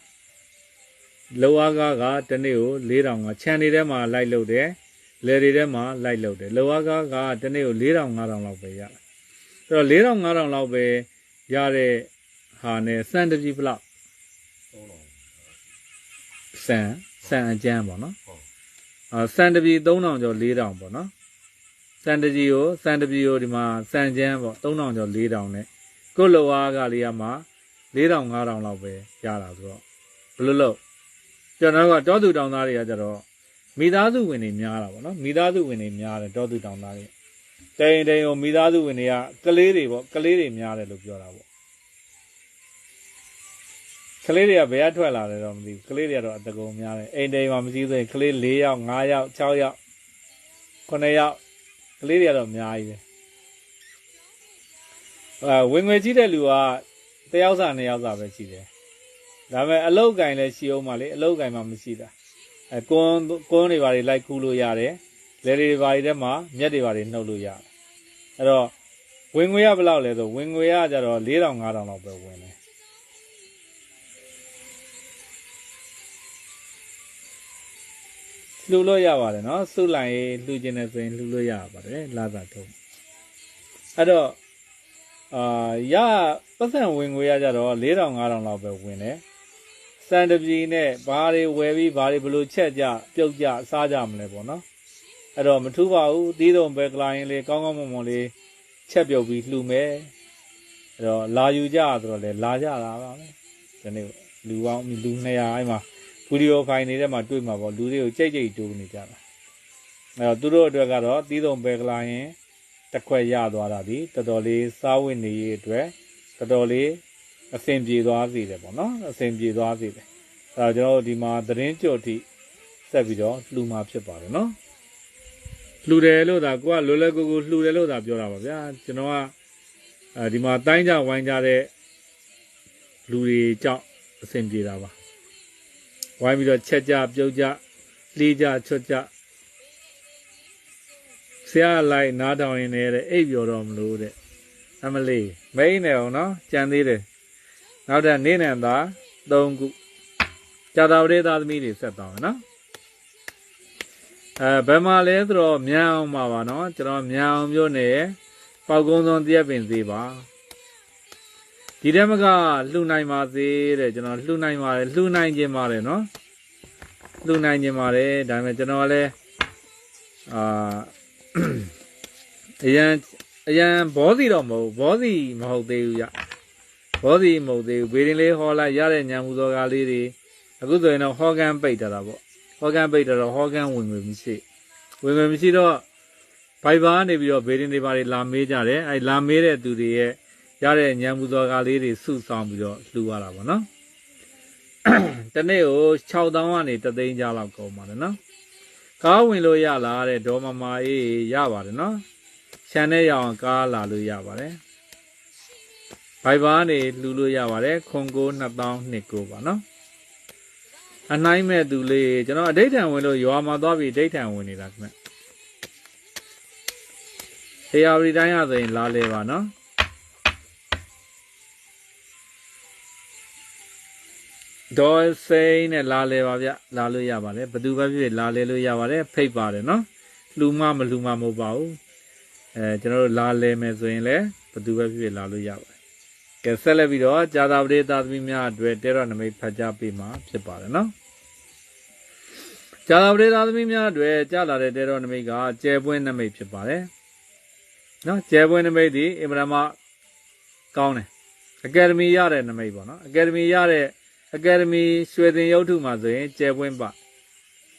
လောအားကတနေ့ကို4000ကခြံတွေထဲမှာလိုက်လို့တယ်လယ်တွေထဲမှာလိုက်လို့တယ်လောအားကတနေ့ကို4000 5000လောက်ပဲရတာအဲ့တော့4000 5000လောက်ပဲရတဲ့ဟာနဲ့စံတပြီဘလောက်စံအကျန်းပေါ့နော်စံတပြီ3000ကျော်4000ပေါ့နော်စံတပြီကိုဒီမှာစံကျန်းပေါ့3000ကျော်4000နဲ့ကိုလောအားကလေးကမှ4000 5000လောက်ပဲရတာဆိုတော့ဘယ်လိုလုပ်ကျွန်တော်ကတောသူတောင်သားတွေကကြတော့မိသားစုဝင်တွေများတာပေါ့နော်မိသားစုဝင်တွေများတယ်တောသူတောင်သားတွေတိန်ကိုမိသားစုဝင်တွေကကလေးတွေပေါ့ကလေးတွေများတယ်လို့ပြောတာပေါ့ကလေးတွေကဘယ်ကထွက်လာတယ်တော့မသိဘူးကလေးတွေကတော့အတကုံများတယ်အိမ်တိန်မှာမရှိသေးရင်ကလေး4ယောက်5ယောက်6ယောက်9ယောက်ကလေးတွေကတော့အများကြီးပဲဝင်ငွေကြီးတဲ့လူက1ယောက်စာ2ယောက်စာပဲရှိတယ်ဒါပေမဲ့အလုတ်ကင်လည်းရှိအောင်ပါလေအလုတ်ကင်မှမရှိတာကွန်းတွေပါတွေလိုက်ခူးလို့ရတယ်လယ်တွေပါတွေထဲမှာမြက်တွေပါတွေနှုတ်လို့ရတယ်အဲ့တော့ဝင်ငွေရဘယ်လောက်လဲဆိုဝင်ငွေရကြတော့4000 5000လောက်ပဲဝင်တယ်လှူလို့ရပါတယ်နော်စုလိုက်လှူခြင်းနဲ့ဆိုရင်လှူလို့ရပါတယ်လာသာထုံးအဲ့တော့ရပတ်စံဝင်ငွေရကြတော့4000 5000လောက်ပဲဝင်တယ်စံတပြီနဲ့ဘာတွေဝယ်ပြီးဘာတွေဘယ်လိုချက်ကြပြုတ်ကြစားကြမလဲပေါ့နော်အဲ့တော့မထူးပါဘူးသီးတုံပဲကလိုင်းလေးကောင်းကောင်းမွန်မွန်လေးချက်ပြုတ်ပြီးလှူမယ်အဲ့တော့လာယူကြဆိုတော့လေလာကြတာပါပဲဒီနေ့လူပေါင်းလူ200အဲ့မှာဗီဒီယိုဖိုင်နေတဲ့မှာတွေ့မှာပေါ့လူတွေကိုကြိတ်ကြိတ်တိုးနေကြတာအဲ့တော့သူတို့အတွက်ကတော့သီးတုံပဲကလိုင်းတစ်ခွက်ရသွားတာဒီတော်တော်လေးစားဝတ်နေရေးအတွက်တော်တော်လေးအဆင်ပြေသွားစေတယ်ပေါ့နော်အဆင်ပြေသွားစေတယ် ကျွန်တော်ဒီမှာသတင်းကြော်တိဆက်ပြီးတော့လှူမှာဖြစ်ပါတယ်နော်လှူတယ်လို့သာကိုကလွယ်လွယ်ကူကူလှူတယ်လို့သာပြောတာပါဗျာကျွန်တော်ကဒီမှာတိုင်းကြဝိုင်းကြတဲ့လူတွေကြောင့်အဆင်ပြေတာပါဝိုင်းပြီးတော့ချက်ကြပြုတ်ကြလှီးကြချွတ်ကြဆရာလိုက်နားထောင်ရင်းနေတဲ့အိပ်ပျော်တော့မလို့တဲ့အမလေးမိန်နေအောင်နော်ကြံသေးတယ်နောက်တဲ့နေ့နဲ့သာ3ခုကြာတော်ရေးသားသမီးတွေဆက်သွားမယ်နော်ဘယ်မှာလဲဆိုတော့မြန်အောင်ပါပါနော်ကျွန်တော်မြန်အောင်မျိုးနေပေါက်ကုန်းစုံတရက်ပင်သေးပါဒီတက်မကလှူနိုင်ပါသေးတဲ့ကျွန်တော်လှူနိုင်ပါတယ်လှူနိုင်ခြင်းပါတယ်နော်လှူနိုင်ခြင်းပါတယ်ဒါပေမဲ့ကျွန်တော်လည်းအရန်ဘောစီတော့မဟုတ်ဘောစီမဟုတ်သေးဘူးရဘောစီမဟုတ်သေးဘူးဘေးရင်လေးဟောလိုက်ရတဲ့ညံမှုသောကားလေးတွေအခုဆိုရင်တော့ဟောကန်ပိတ်တာပေါ့ဟောကန်ပိတ်တော့ဟောကန်ဝင်မရှိတော့ဘိုက်ဘာနေပြီးတော့ဘေးရင်တွေပါလာမေးကြတယ်အဲလာမေးတဲ့သူတွေရဲ့ရတဲ့ညံမှုသောကားလေးတွေစုဆောင်ပြီးတော့လှူရတာပေါ့နော်တနေ့ကို6000ကနေ3သိန်းကြားလောက်ကုန်ပါတယ်နော်ကားဝင်လို့ရလာတဲ့ဒေါ်မမအေးရပါတယ်နော်ခြံနဲ့ရအောင်ကားလာလို့ရပါတယ်ဘိုက်ဘာနေလှူလို့ရပါတယ်ခွန်ကို2000ပါနော်အနိုင်မဲ့သူလေးကျွန်တော်အဋိဋ္ဌံဝင်လို့ရွာမှာသွားပြီးအဋိဋ္ဌံဝင်နေတာခင်ဗျေယဝတီတိုင်းရဆိုရင်လာလေပါနော်ဒေါ်စိန်နဲ့လာလေပါဗျလာလို့ရပါတယ်ဘသူပဲဖြစ်လာလေလို့ရပါတယ်ဖိတ်ပါတယ်နော်လှူမမလှူမမဟုတ်ပါဘူးကျွန်တော်တို့လာလေမယ်ဆိုရင်လည်းဘသူပဲဖြစ်လာလို့ရပါတယ်ကဲဆက်လက်ပြီးတော့ဇာတာပရိသသမီးများအတွက်တေရနမိတ်ဖတ်ကြားပေးမှာဖြစ်ပါတယ်နော်ဇာတာပရိသသမီးများအတွက်ကြားလာတဲ့တေရနမိတ်ကကျဲပွင့်နမိတ်ဖြစ်ပါတယ်နော်ကျဲပွင့်နမိတ်ဒီအင်မတန်မှကောင်းတယ်အကယ်ဒမီရတဲ့နမိတ်ပေါ့နော်အကယ်ဒမီရွှေသင်ရုပ်ထုမှာဆိုရင်ကျဲပွင့်ပါ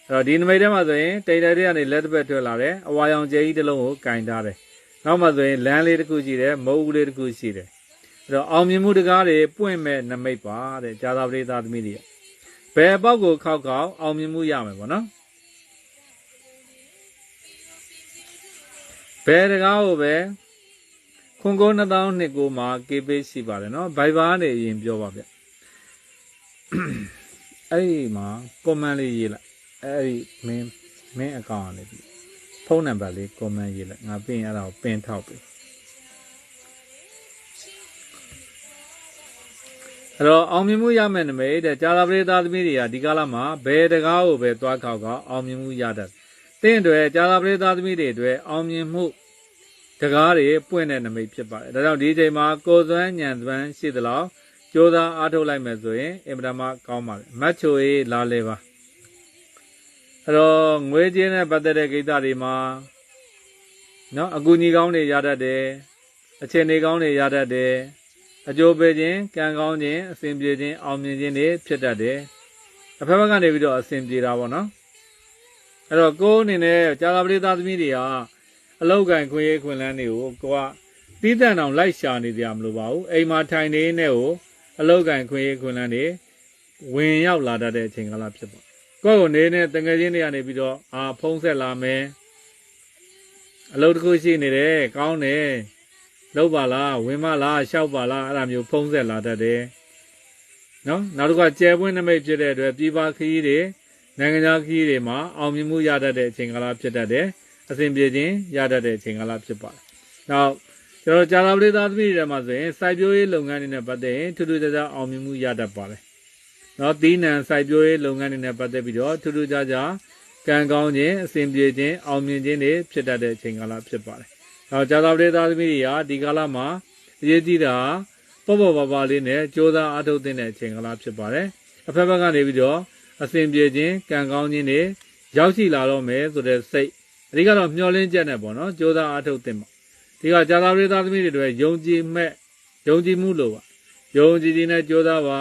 အဲ့တော့ဒီနမိတ်ထဲမှာဆိုရင်တိတ်တိုက်ကနေလက်တစ်ဖက်ထွက်လာတယ်အဝါရောင်ကျဲကြီးတစ်လုံးကိုကင်ထားတယ်နောက်မှဆိုရင်လမ်းလေးတစ်ခုရှိတယ်မုတ်ဦးလေးတစ်ခုရှိတယ်အဲ့တော့အောင်မြင်မှုတကားတွေပွင့်မဲ့နမိတ်ပါတဲ့ဇာတာပရိသသမီးတွေဘယ်ပေါက်ကိုခောက်အောင်မြင်မှုရမယ်ပေါ့နော်ဘယ်တကားကိုပဲခွန်ကို2000မှာကေပေးရှိပါတယ်နော်ဘိုင်ဘာနဲ့အရင်ပြောပါဗျအဲ့ဒီမှာကွန်မန့်လေးရေးလိုက်အဲ့ဒီမင်းအကောင့်ကနေပြီဖုန်းနံပါတ်လေးကွန်မန့်ရေးလိုက်ငါပြင်အဲ့ဒါကိုပင်ထောက်ပြီအဲ့တော့အောင်မြင်မှုရမယ်နမိတ်တဲ့ဇာတာပရိသသမီးတွေကဒီကာလမှာဘယ်တကားကိုပဲသွားခောက်အောင်မြင်မှုရတတ်တင့်တွေဇာတာပရိသသမီးတွေအတွက်အောင်မြင်မှုတကားတွေပွင့်တဲ့နမိတ်ဖြစ်ပါတယ်ဒါကြောင့်ဒီအချိန်မှာကိုယ်စွမ်းဉာဏ်စွမ်းရှိသလောက်ကြိုးစားအားထုတ်လိုက်မယ်ဆိုရင်အင်မတန်မှကောင်းပါတယ်မတ်ချိုရေးလာလေပါအဲ့တော့ငွေကြေးနဲ့ပတ်သက်တဲ့ကိစ္စတွေမှာနော်အကူအညီကောင်းတွေရတတ်တယ်အခြေအနေကောင်းတွေရတတ်တယ်အကျိုးပေးခြင်းကံကောင်းခြင်းအစဉ်ပြေခြင်းအောင်မြင်ခြင်းတွေဖြစ်တတ်တယ်အဖက်ဘက်ကနေပြီးတော့အစဉ်ပြေတာပေါ့နော်အဲ့တော့ကိုယ်အနေနဲ့ဇာတာပရိသသမီးတွေကအလောက်ကန်ခွင့်ရခွင့်လန်းတွေကိုကိုကတီးတန့်အောင်လိုက်ရှာနေကြမလို့ပါဘူးအိမ်မှာထိုင်နေနေကိုအလောက်ကန်ခွင့်ရခွင့်လန်းတွေဝင်ရောက်လာတတ်တဲ့အချိန်ကာလဖြစ်ပါကိုယ့်ကိုနေနဲ့တငယ်ချင်းတွေကနေပြီးတော့ဖုံးဆက်လာမယ်အလုပ်တစ်ခုရှိနေတယ်ကောင်းတယ်လုပ်ပါလားဝင်မလားရှောက်ပါလားအဲ့ဒါမျိုးဖုံးဆက်လာတတ်တယ်နော်နောက်တစ်ခါကျဲပွင့်နမိတ်ဖြစ်တဲ့အတွက်ပြည်ပခရီးတွေနိုင်ငံခြားခရီးတွေမှာအောင်မြင်မှုရတတ်တဲ့အချိန်ကာလဖြစ်တတ်တယ်အစဉ်ပြေခြင်းရတတ်တဲ့အချိန်ကာလဖြစ်ပါတယ်နောက်ကျွန်တော်ဇာတာပရိသသမီးတွေမှာဆိုရင်စိုက်ပျိုးရေးလုပ်ငန်းတွေနဲ့ပတ်သက်ရင်ထူးထူးခြားခြားအောင်မြင်မှုရတတ်ပါတယ်နော်သီးနှံစိုက်ပျိုးရေးလုပ်ငန်းတွေနဲ့ပတ်သက်ပြီးတော့ထူးထူးခြားခြားကံကောင်းခြင်းအစဉ်ပြေခြင်းအောင်မြင်ခြင်းတွေဖြစ်တတ်တဲ့အချိန်ကာလဖြစ်ပါတယ်နောက်ဇာတာပရိသသမီးတွေကဒီကာလမှာအရေးကြီးတာပေါ့ပါပါလေးနဲ့ကြိုးစားအားထုတ်တဲ့အချိန်ကာလဖြစ်ပါတယ်အဖက်ဘက်ကနေပြီးတော့အစဉ်ပြေခြင်းကံကောင်းခြင်းတွေရောက်ရှိလာတော့မယ်ဆိုတဲ့စိတ်အဓိကတော့မျှော်လင့်ချက်နဲ့ပေါ့နော်ကြိုးစားအားထုတ်တဲ့မှာဒီကဇာတာပရိသသမီးတွေယုံကြည်မှုလို့ပါယုံကြည်ခြင်းနဲ့ကြိုးစားပါ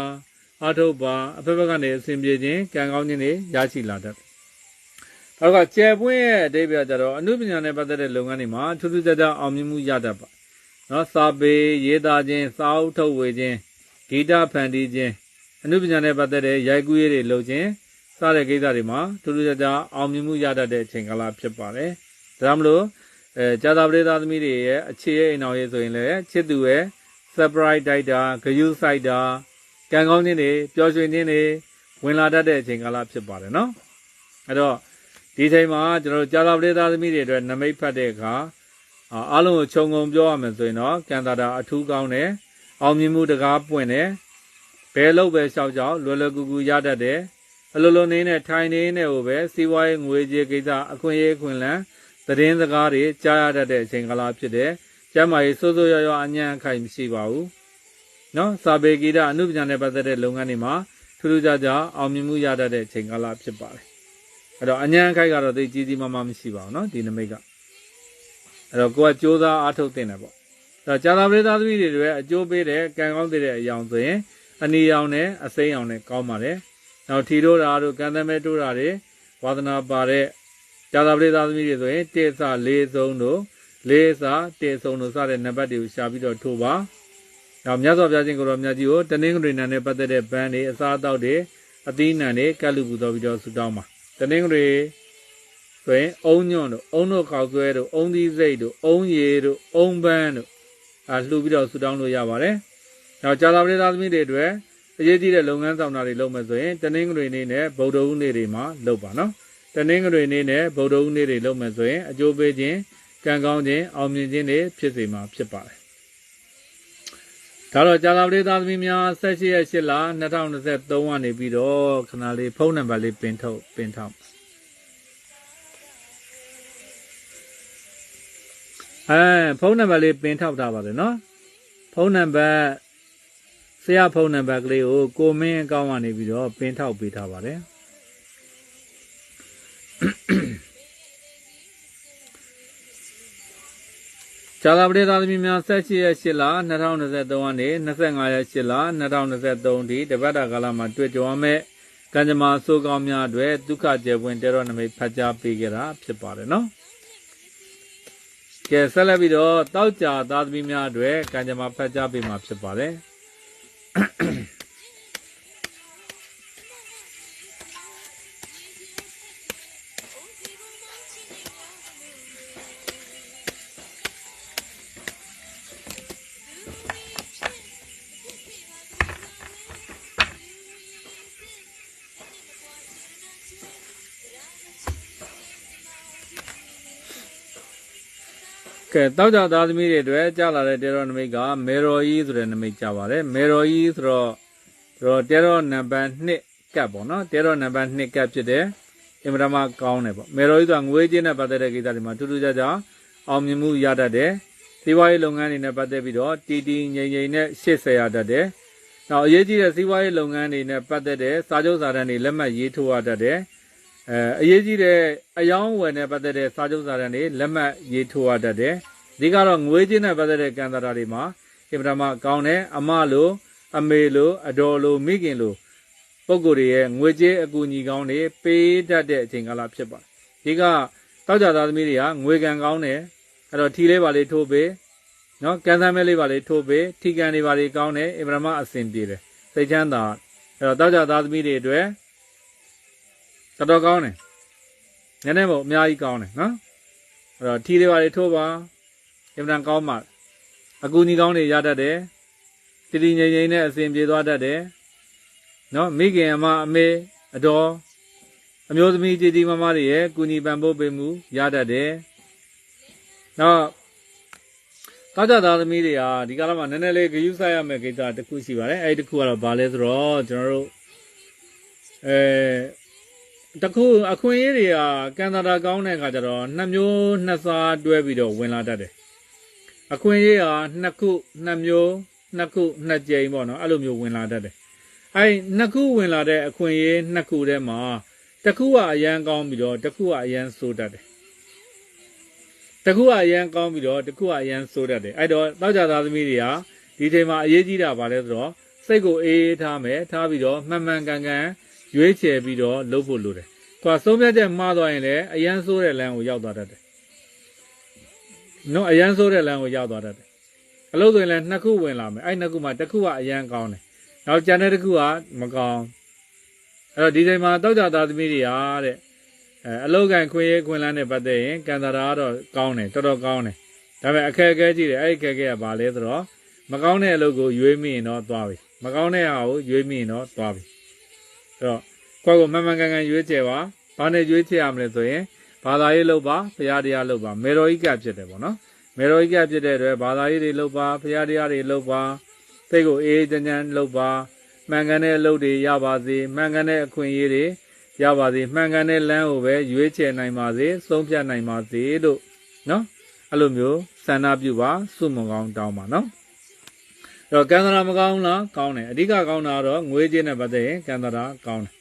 အားထုတ်ပါအဖက်ဘက်ကနေအစဉ်ပြေခြင်းကံကောင်းခြင်းတွေရရှိလာတတ်နောက်ကကျယ်ပွင့်ရဲ့အဓိပ္ပာယ်ကြတော့အနုပညာနဲ့ပတ်သက်တဲ့လုပ်ငန်းတွေမှာထူးထူးခြားခြားအောင်မြင်မှုရတတ်ပါနော်စာပေရေးသားခြင်းစာအုပ်ထုတ်ဝေခြင်းဂီတဖန်တီးခြင်းအ နုပညာနဲ့ပတ်သက်တဲ့ရိုက်ကူးရေးတွေလုပ်ခြင်းစတဲ့ကိစ္စတွေမှာထူးထူးခြားခြားအောင်မြင်မှုရတတ်တဲ့အချိန်ကာလဖြစ်ပါတယ်ဒါကြောင့်မလို့ကြာသာပရိသတ်သမီးတွေရဲ့အခြေရဲ့အိမ်တော်ရေးဆိုရင်လည်းချစ်သူရဲ့ surprise တိုက်တာဂယုစိုက်တာကံကောင်းခြင်းတွေပျော်ရွှင်ခြင်းတွေဝင်လာတတ်တဲ့အချိန်ကာလဖြစ်ပါတယ်နော်အဲ့တော့ဒီချိန်မှာကျွန်တော်တို့ကြာသာပရိသတ်သမီးတွေအတွက်နမိတ်ဖတ်တဲ့အခါအားလုံးကိုခြုံငုံပြောရမယ်ဆိုရင်တော့ကံတာတာအထူးကောင်းတယ်အောင်မြင်မှုတကားပွင့်တယ်ဘယ်လို့ပဲရှောက်ကြောက်လွယ်လွယ်ကူကူရတတ်တယ်အလိုလိုနေနဲ့ထိုင်နေနဲ့ဟိုပဲစီးပွားရေးငွေကြေးကိစ္စအခွင့်အရေးခွင့်လန်းသတင်းစကားတွေကြားရတတ်တဲ့အချိန်ကာလဖြစ်တယ်ကျမ်းမာရေးစိုးစိုးရွားရွားအညံ့အခိုင်မရှိပါဘူးနော်စာပေကိဒအနုပညာနဲ့ပတ်သက်တဲ့လုပ်ငန်းတွေမှာထူးထူးခြားခြားအောင်မြင်မှုရတတ်တဲ့အချိန်ကာလဖြစ်ပါတယ်အဲ့တော့အညံ့အခိုင်ကတော့သိကြီးကြီးမားမားမရှိပါဘူးနော်ဒီနမိတ်ကအဲ့တော့ကိုကစ조사အားထုတ်တင်တယ်ပေါ့အဲ့တော့ကြာသာပရိသတ်သမီးတွေတွေအကျိုးပေးတဲ့ကံကောင်းတဲ့အရာဆိုရင်အနီရောင်နဲ့အစိမ်းရောင်နဲ့ကောင်းပါတယ်နောက်ထီတို့တာတို့ကံသမဲတို့တာတွေဝါသနာပါတဲ့ကြာသာပရိသတ်သမီးတွေဆိုရင်တေစလေးဆုံးတို့လေးစတေဆုံးတို့စတဲ့နံပါတ်တွေကိုရှာပြီးတော့ထိုးပါနောက်မြတ်စွာဘုရားရှင်ကိုတော်မြတ်ကြီးကိုတနင်္ဂနွေနေ့နဲ့ပတ်သက်တဲ့ပန်းတွေအစားအသောက်တွေအသီးနှံတွေကတ်လူပူတော်ပြီးတော့ဆုတောင်းပါတနင်္ဂနွေဆိုရင်အုံညွန့်တို့အုံတို့ခေါက်ဆွဲတို့အုံသီးစိတ်တို့အုံရည်တို့အုံပန်းတို့လှူပြီးတော့ဆုတောင်းလို့ရပါတယ်နောက်ကြာသာပရိသတ်သမီးတွေအတွက်အရေးကြီးတဲ့လုပ်ငန်းဆောင်တာတွေလုပ်မယ်ဆိုရင်တနင်္ဂနွေနေ့နဲ့ဗုဒ္ဓဟူးနေ့တွေမှာလုပ်ပါနော်တနင်္ဂနွေနေ့နဲ့ဗုဒ္ဓဟူးနေ့တွေလုပ်မယ်ဆိုရင်အကျိုးပေးခြင်းကံကောင်းခြင်းအောင်မြင်ခြင်းတွေဖြစ်စေမှာဖြစ်ပါတယ်ဒါတော့ကြာသာပရိသတ်သမီးများ18ရက်8လ2023ကနေပြီးတော့ခဏလေးဖုန်းနံပါတ်လေးပင်ထောက်ဖုန်းနံပါတ်လေးပင်ထောက်ထားပါတယ်နော်ဖုန်းနံပါတ်ဆရာဖုန်းနံပါတ်ကလေးကိုကိုမင်းအကောင့်ကနေပြီးတော့ပင်ထောက်ပေးထားပါတယ်ကြာသာပရိသတ်သမီးများ18ရက်8လ2023ကနေ25ရက်8လ2023ဒီတပတ်တာကာလမှာတွေ့ကြုံရမယ့်ကံကြမ္မာဆိုးကောင်းများအတွက်ဒုက္ခကျေပွင့်တဲတော်နမိတ်ဖတ်ကြားပေးကြတာဖြစ်ပါတယ်နော်ကဲဆက်လက်ပြီးတော့တောက်ကြသားသမီးများအတွက်ကံကြမ္မာဖတ်ကြားပေးမှာဖြစ်ပါတယ်ကဲတောက်ကြသားသမီးတွေအတွက်ကြားလာတဲ့တဲတော်နမိတ်ကမေရော်ကြီးဆိုတဲ့နမိတ်ကြားပါတယ်မေရော်ကြီးဆိုတော့တဲတော်နံပါတ်2ကပ်ပေါ့နော်တဲတော်နံပါတ်2ကပ်ဖြစ်တယ်အင်မတန်မှကောင်းတယ်ပေါ့မေရော်ကြီးဆိုတာငွေကြေးနဲ့ပတ်သက်တဲ့ကိစ္စတွေမှာထူးထူးခြားခြားအောင်မြင်မှုရတတ်တယ်စီးပွားရေးလုပ်ငန်းတွေနဲ့ပတ်သက်ပြီးတော့တည်တည်ငြိမ်ငြိမ်နဲ့ရှေ့ဆက်ရတတ်တယ်နောက်အရေးကြီးတဲ့စီးပွားရေးလုပ်ငန်းတွေနဲ့ပတ်သက်တဲ့စာချုပ်စာတမ်းတွေလက်မှတ်ရေးထိုးရတတ်တယ်အရေးကြီးတဲ့အယောင်းဝယ်နဲ့ပတ်သက်တဲ့စာချုပ်စာတမ်းတွေလက်မှတ်ရေးထိုးရတတ်တယ်ဒီကတော့ငွေကြေးနဲ့ပတ်သက်တဲ့ကံတာတာတွေမှာအင်မတန်မှကောင်းတယ်အမလိုအမေလိုအတော်လိုမိခင်လိုပုဂ္ဂိုလ်တွေရဲ့ငွေကြေးအကူအညီကောင်းတွေပေးတတ်တဲ့အချိန်ကာလဖြစ်ပါတယ်ဒီကတောက်ကြသားသမီးတွေကငွေကံကောင်းတယ်အဲ့တော့ထီလေးပါလေးထိုးပေးနော်ကံသမ်းမဲလေးပါလေးထိုးပေးထီကံတွေပါလေးကောင်းတယ်အင်မတန်မှအဆင်ပြေတယ်စိတ်ချမ်းသာအဲ့တော့တောက်ကြသားသမီးတွေအတွက်တော်တော်ကောင်းတယ်နည်းနည်းပေါ့အများကြီးကောင်းတယ်နော်အဲ့တော့ထီလေးပါလေးထိုးပါအင်မတန်ကောင်းပါအကူအညီကောင်းတွေရတတ်တယ်တည်တည်ငြိမ်ငြိမ်နဲ့အစဉ်ပြေသွားတတ်တယ်နော်မိခင်အမအမေအတော်အမျိုးသမီးကြီးကြီးမမတွေရဲ့ကူညီပံ့ပိုးပေးမှုရတတ်တယ်နောက်တောက်ကြသားသမီးတွေဟာဒီကာလမှာနည်းနည်းလေးဂရုစိုက်ရမယ့်ကိစ္စတစ်ခုရှိပါတယ်အဲဒီတစ်ခုကတော့ဘာလဲဆိုတော့ကျွန်တော်တို့တခုအခွင့်အရေးတွေကကံတာတာကောင်းတဲ့အခါကျတော့နှစ်မျိုးနှစ်စားတွဲပြီးတော့ဝင်လာတတ်တယ်အခွင့်အရေးဟာနှစ်ခုနှစ်မျိုးနှစ်ခုနှစ်ကြိမ်ပေါ့နော်အဲ့လိုမျိုးဝင်လာတတ်တယ်အဲ့နှစ်ခုဝင်လာတဲ့အခွင့်အရေးနှစ်ခုထဲမှာတစ်ခုကအရန်ကောင်းပြီးတော့တစ်ခုကအရန်ဆိုးတတ်တယ်တစ်ခုကအရန်ကောင်းပြီးတော့တစ်ခုကအရန်ဆိုးတတ်တယ်အဲ့တော့တောက်ကြသားသမီးတွေဟာဒီချိန်မှာအရေးကြီးတာပါလဲဆိုတော့စိတ်ကိုအေးအေးထားမယ်ထားပြီးတော့မှန်မှန်ကန်ကန်ရွေးချယ်ပြီးတော့လုပ်ဖို့လိုတယ်သူကဆုံးဖြတ်ချက်မှားသွားရင်လည်းအရန်ဆိုးတဲ့လမ်းကိုရောက်သွားတတ်တယ်နော်အရန်ဆိုးတဲ့လမ်းကိုရောက်သွားတတ်တယ်အလုပ်ဆိုရင်လည်းနှစ်ခုဝင်လာမယ်အဲ့နှစ်ခုမှာတစ်ခုကအရန်ကောင်းတယ် နောက်ကျန်တဲ့တစ်ခုကမကောင်းအဲ့တော့ဒီချိန်မှာတောက်ကြသားသမီးတွေဟာတဲ့အလောက်ကန်ခွင့်ရခွင့်လန်းနဲ့ပတ်သက်ရင်ကံတာရာကတော့ကောင်းတယ်တော်တော်ကောင်းတယ်ဒါပေမဲ့အခက်အခဲကြီးတယ်အဲ့ဒီအခက်အခဲကဘာလဲဆိုတော့မကောင်းတဲ့အလုပ်ကိုရွေးမိရင်တော့သွားပြီမကောင်းတဲ့ဟာကိုရွေးမိရင်တော့သွားပြီအဲ့တော့ကိုယ့်ကိုမှန်မှန်ကန်ကန်ရွေးချယ်ပါဘာနဲ့ရွေးချယ်ရမလဲဆိုရင်ဘာသာရေးလုပ်ပါဘုရားတရားလုပ်ပါမေတော်ကြီးကဖြစ်တယ်ပေါ့နော်မေတော်ကြီးကဖြစ်တဲ့အတွက်ဘာသာရေးတွေလုပ်ပါဘုရားတရားတွေလုပ်ပါစိတ်ကိုအေးချမ်းချမ်းလုပ်ပါမှန်ကန်တဲ့အလုပ်တွေရပါစေမှန်ကန်တဲ့အခွင့်အရေးတွေရပါစေမှန်ကန်တဲ့လမ်းကိုပဲရွေးချယ်နိုင်ပါစေဆုံးဖြတ်နိုင်ပါစေလို့နော်အဲ့လိုမျိုးဆန္ဒပြုပါစုမကောင်းတောင်းပါနော်အဲ့တော့ကံတရာမကောင်းလားကောင်းတယ်အဓိကကောင်းတာကတော့ငွေကြေးနဲ့ပတ်သက်ရင်ကံတရာကောင်းတယ်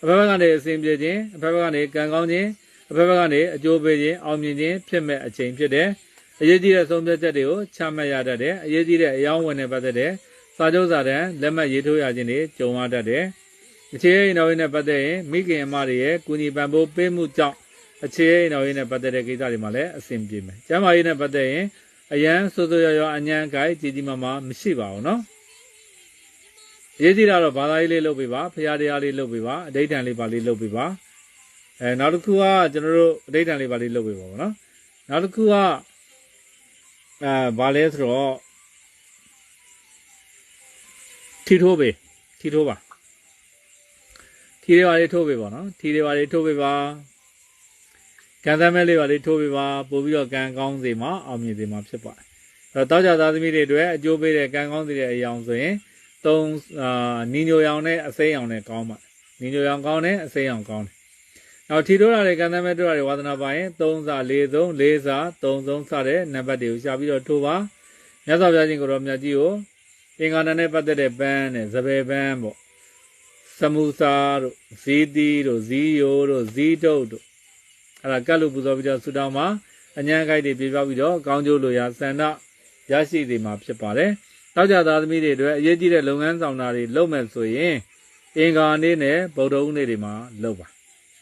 အဖက်ဖက်ကနေအစဉ်ပြေခြင်းအဖက်ဖက်ကနေကံကောင်းခြင်းအဖက်ဖက်ကနေအကျိုးပေးခြင်းအောင်မြင်ခြင်းဖြစ်မဲ့အချိန်ဖြစ်တယ်အရေးကြီးတဲ့ဆုံးဖြတ်ချက်တွေကိုချမှတ်ရတတ်တယ်အရေးကြီးတဲ့အယောင်းဝင်နဲ့ပတ်သက်တဲ့စာချုပ်စာတမ်းလက်မှတ်ရေးထိုးရခြင်းတွေကြုံရတတ်တယ်အခြေအိမ်တော်ရေးနဲ့ပတ်သက်ရင်မိခင်အမတွေရဲ့ကုညီပံ့ပိုးပေးမှုကြောင့်အခြေအိမ်တော်ရေးနဲ့ပတ်သက်တဲ့ကိစ္စတွေမှာလည်းအဆင်ပြေမယ်ကျမ်းမာရေးနဲ့ပတ်သက်ရင်အရန်စိုးစိုးရွာအညံကိုက်ကြီးကြီးမားမားမရှိပါဘူးနော်အရေးကြီးတာတော့ဘာသာရေးလေးလုပ်ပေးပါဖရာတရားလေးလုပ်ပေးပါအဋ္ဌံလေးပါလေးလုပ်ပေးပါနောက်တစ်ခုကကျွန်တော်တို့အဋ္ဌံလေးပါလေးလုပ်ပေးပါဘောနော်နောက်တစ်ခုကဘာလဲဆိုတော့ထီထိုးပေးထီထိုးပါထီတွေပါလေးထိုးပေးပါနော်ထီတွေပါလေးထိုးပေးပါကံသမဲလေးပါလေးထိုးပေးပါပို့ပြီးတော့ကံကောင်းစေမှာအောင်မြင်စေမှာဖြစ်ပါတယ်အဲ့တော့တောက်ကြသားသမီးတွေအတွက်အကျိုးပေးတဲ့ကံကောင်းစေတဲ့အရာဆိုရင်နီညိုရောင်နဲ့အစိမ်းရောင်နဲ့ကောင်းပါနီညိုရောင်ကောင်းတယ်အစိမ်းရောင်ကောင်းတယ်နောက်ထီထိုးတာတွေကံသမဲထိုးတာတွေဝါသနာပါရင်3စာ4သုံး4စာ3သုံးစတဲ့နံပါတ်တွေကိုရှာပြီးတော့ထိုးပါမြတ်စွာဘုရားရှင်ကိုရောမြတ်ကြီးကိုအင်္ဂါဏနဲ့ပတ်သက်တဲ့ပန်းနဲ့စပယ်ပန်းပေါ့စမူစာတို့ဇီးတီတို့ဇီးယိုတို့ဇီးတုတ်တို့အဲ့ဒါကတ်လို့ပူဇော်ပြီးတော့ဆူတောင်းမှာအញ្ញံကိုက်တွေပြေပြောက်ပြီးတော့ကောင်းကျိုးလိုရာဆန္ဒရရှိစေမှာဖြစ်ပါတယ်တောက်ကြသားသမီးတွေအတွက်အရေးကြီးတဲ့လုပ်ငန်းဆောင်တာတွေလုပ်မယ်ဆိုရင်အင်္ဂါနေ့နဲ့ဗုဒ္ဓဟူးနေ့တွေမှာလုပ်ပါ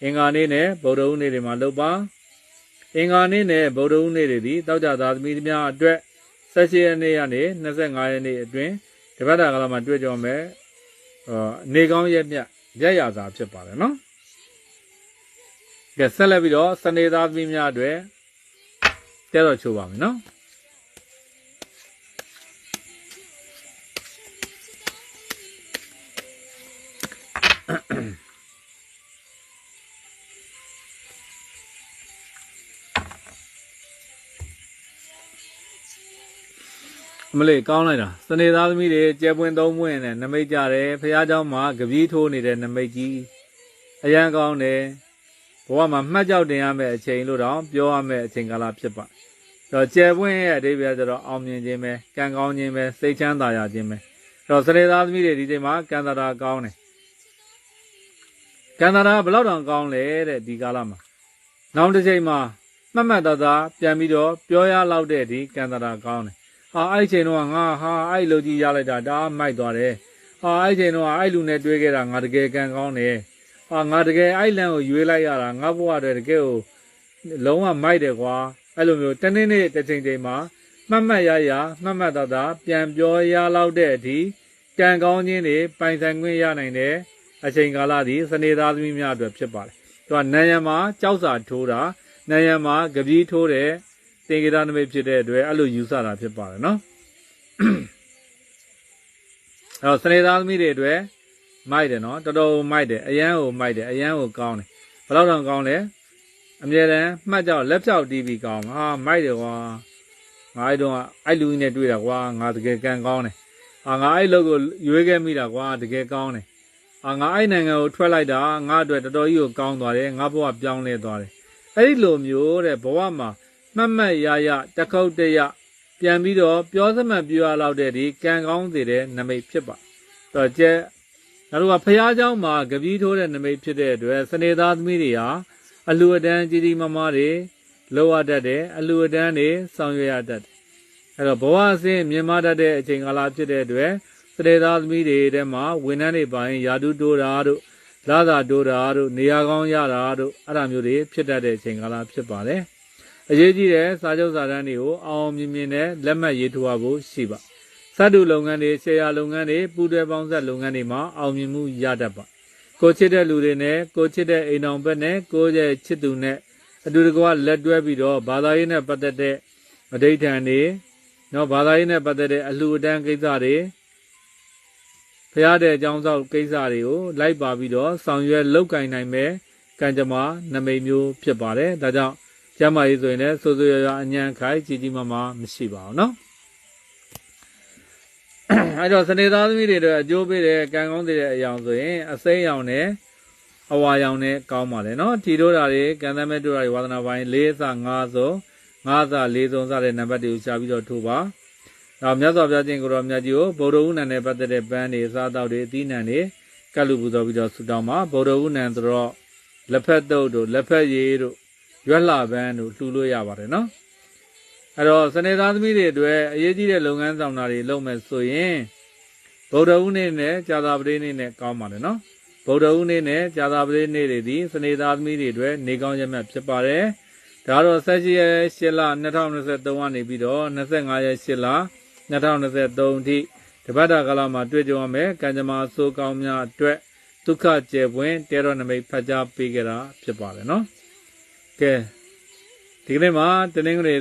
အင်္ဂါနေ့နဲ့ဗုဒ္ဓဟူးနေ့တွေမှာလုပ်ပါအင်္ဂါနေ့နဲ့ဗုဒ္ဓဟူးနေ့တွေဒီတောက်ကြသားသမီးများအတွက်18ရက်နေ့ကနေ25ရက်နေ့အတွင်းတပတ်တာကာလမှာတွေ့ကြမယ်နေကောင်းရက်မြတ်ရက်ရစာဖြစ်ပါတယ်နော်ကဲဆက်လက်ပြီးတော့စနေသားသမီးများအတွက်တဲတော်ချိုးပါမယ်နော်မလေးကောင်းလိုက်တာစနေသားသမီးတွေကျဲပွင့်သုံးပွင့်နဲ့နမိတ်ကြတယ်ဖះเจ้าမှာကပီးထိုးနေတဲ့နမိတ်ကြီးအရန်ကောင်းတယ်ဘဝမှာမှတ်ကြောက်တင်ရမယ့်အချိန်လို့တော့ပြောရမယ့်အချိန်ကာလဖြစ်ပါတော့ကျဲပွင့်ရဲ့အဓိပ္ပာယ်ဆိုတော့အောင်မြင်ခြင်းပဲကံကောင်းခြင်းပဲစိတ်ချမ်းသာရခြင်းပဲတော့စနေသားသမီးတွေဒီချိန်မှာကံတာတာကောင်းတယ်ကံတာတာဘယ်လောက်တောင်ကောင်းလဲတဲ့ဒီကာလမှာနောက်တစ်ချိန်မှာမှတ်သားသားပြန်ပြီးတော့ပြောရလောက်တဲ့ဒီကံတာတာကောင်းတယ်အဲ့ချိန်တော့ငါအဲ့လူကြီးရလိုက်တာဒါမိုက်သွားတယ်အဲ့ချိန်တော့အဲ့လူနဲ့တွေ့ခဲ့တာငါတကယ်ကံကောင်းတယ်ငါတကယ်အဲ့လမ်းကိုရွေးလိုက်ရတာငါဘဝတည်းတကယ်ကိုလုံးဝမိုက်တယ်ကွာအဲ့လိုမျိုးတနေ့နေ့တစ်ချိန်မှာမှတ်ရမှတ်သားပြန်ပြောရလောက်တဲ့အထိကံကောင်းခြင်းတွေပိုင်ဆိုင်ခွင့်ရနိုင်တဲ့အချိန်ကာလသည်စနေသားသမီးများအတွက်ဖြစ်ပါတယ်သူကနံရံမှာကြောက်စာထိုးတာနံရံမှာကပီးထိုးတဲ့သင်္ကေတနမိတ်ဖြစ်တဲ့အတွက်အဲ့လိုယူဆတာဖြစ်ပါတယ်နော်အဲ့တော့စနေသားသမီးတွေအတွက်မိုက်တယ်နော်တော်တော်မိုက်တယ်အရန်ကိုမိုက်တယ်အရန်ကိုကောင်းတယ်ဘယ်လောက်တောင်ကောင်းလဲအမြဲတမ်းမှတ်ကြောက်လက်ဖြောက်တီးပြီးကောင်းမိုက်တယ်ကွာငါအဲ့တော့အဲ့လူကြီးနဲ့တွေ့တာကွာငါတကယ်ကံကောင်းတယ်ငါအဲ့လောက်ကိုရွေးခဲ့မိတာကွာတကယ်ကောင်းတယ်ငါအဲ့နိုင်ငံကိုထွက်လိုက်တာငါအတွက်တော်တော်ကြီးကိုကောင်းသွားတယ်ငါဘဝပြောင်းလဲသွားတယ်အဲ့ဒီလိုမျိုးတဲ့ဘဝမှာမှတ်ရတခုတ်တရပြန်ပြီးတော့ပြောစမှတ်ပြောရလောက်တဲ့ဒီကံကောင်းစေတဲ့နမိတ်ဖြစ်ပါတော့ကျဲနောက်တော့ဖះเจ้าမှာကပီးထိုးတဲ့နမိတ်ဖြစ်တဲ့အတွက်စနေသားသမီးတွေဟာအလူအတန်းကြီးကြီးမားမားတွေလောက်ရတတ်တယ်အလူအတန်းတွေဆောင်ရွက်ရတတ်တယ်အဲ့တော့ဘဝအစဉ်မြင်မတတ်တဲ့အချိန်ကာလဖြစ်တဲ့အတွက်စနေသားသမီးတွေထဲမှာဝန်ထမ်းတွေပါရင်ယာတုတိုးတာတို့လာသာတိုးတာတို့နေရာကောင်းရတာတို့အဲ့ဒါမျိုးတွေဖြစ်တတ်တဲ့အချိန်ကာလဖြစ်ပါတယ်အရေးကြီးတဲ့စာချုပ်စာတမ်းတွေကိုအောင်မြင်နဲ့လက်မှတ်ရေးထိုးဖို့ရှိပါ စတုလုပ်ငန်းတွေရှယ်ယာလုပ်ငန်းတွေပူးတွဲပေါင်းဆက်လုပ်ငန်းတွေမှာအောင်မြင်မှုရတတ်ပါကိုချစ်တဲ့လူတွေနဲ့ကိုချစ်တဲ့အိမ်တော်ဘက်နဲ့ကိုရဲ့ချစ်သူနဲ့အတူတကွလက်တွဲပြီးတော့ဘာသာရေးနဲ့ပတ်သက်တဲ့အဋိဌာန်တွေနော်ဘာသာရေးနဲ့ပတ်သက်တဲ့အလှူအတန်းကိစ္စတွေဖျားတဲ့အကြောင်းဆောက်ကိစ္စတွေကိုလိုက်ပါပြီးတော့ဆောင်ရွက်လုပ်ကင်နိုင်မဲ့ကံကြမ္မာနမိတ်မျိုးဖြစ်ပါတယ်ဒါကြောင့်ကျမ်းမာရေးဆိုရင်လည်းစိုးစိုးရွားရွားအញ្ញံခိုင်ကြီးကြီးမားမားမရှိပါဘူးနော်အဲ့တော့စနေသားသမီးတွေတော့အကျိုးပေးတဲ့ကံကောင်းတဲ့အရာဆိုရင်အစိမ်းရောင်နဲ့အဝါရောင်နဲ့ကောင်းပါတယ်နော်ထီတို့တာတွေကံသမဲတို့တာတွေဝါသနာပိုင်း4စ5စုံ5စ4စုံစတဲ့နံပါတ်တွေကိုရှာပြီးတော့ထိုးပါနောက်မြတ်စွာဘုရားရှင်ကိုရောမြတ်ကြီးကိုဗုဒ္ဓဝုဏ္ဏနဲ့ပတ်သက်တဲ့ပန်းတွေစားတောက်တွေအသီးနှံတွေကတ်လူပူဇော်ပြီးတော့ဆုတောင်းပါဗုဒ္ဓဝုဏ္ဏဆိုတော့လက်ဖက်တုပ်တို့လက်ဖက်ရည်တို့ရွက်လှပန်းတို့လှူလို့ရပါတယ်နော်အဲ့တော့စနေသားသမီးတွေအတွက်အရေးကြီးတဲ့လုပ်ငန်းဆောင်တာတွေလုပ်မယ်ဆိုရင်ဗုဒ္ဓဝုနေ့နဲ့ကြာသပတေးနေ့နဲ့ကောင်းပါတယ်နော်ဗုဒ္ဓဝုနေ့နဲ့ကြာသပတေးနေ့တွေဒီစနေသားသမီးတွေအတွက်နေကောင်းရမှဖြစ်ပါတယ်ဒါတော့18ရက်8လ2023ကနေပြီးတော့25ရက်8လ2023အထိတပတ်တာကာလမှာတွေ့ကြရမယ်ကံကြမ္မာဆိုးကောင်းများအတွက်ဒုက္ခကျေပွင့်တဲတော်နမိတ်ဖတ်ကြားပေးကြတာဖြစ်ပါတယ်နော်ကဲဒီကနေ့မှာတနင်္ဂနွေ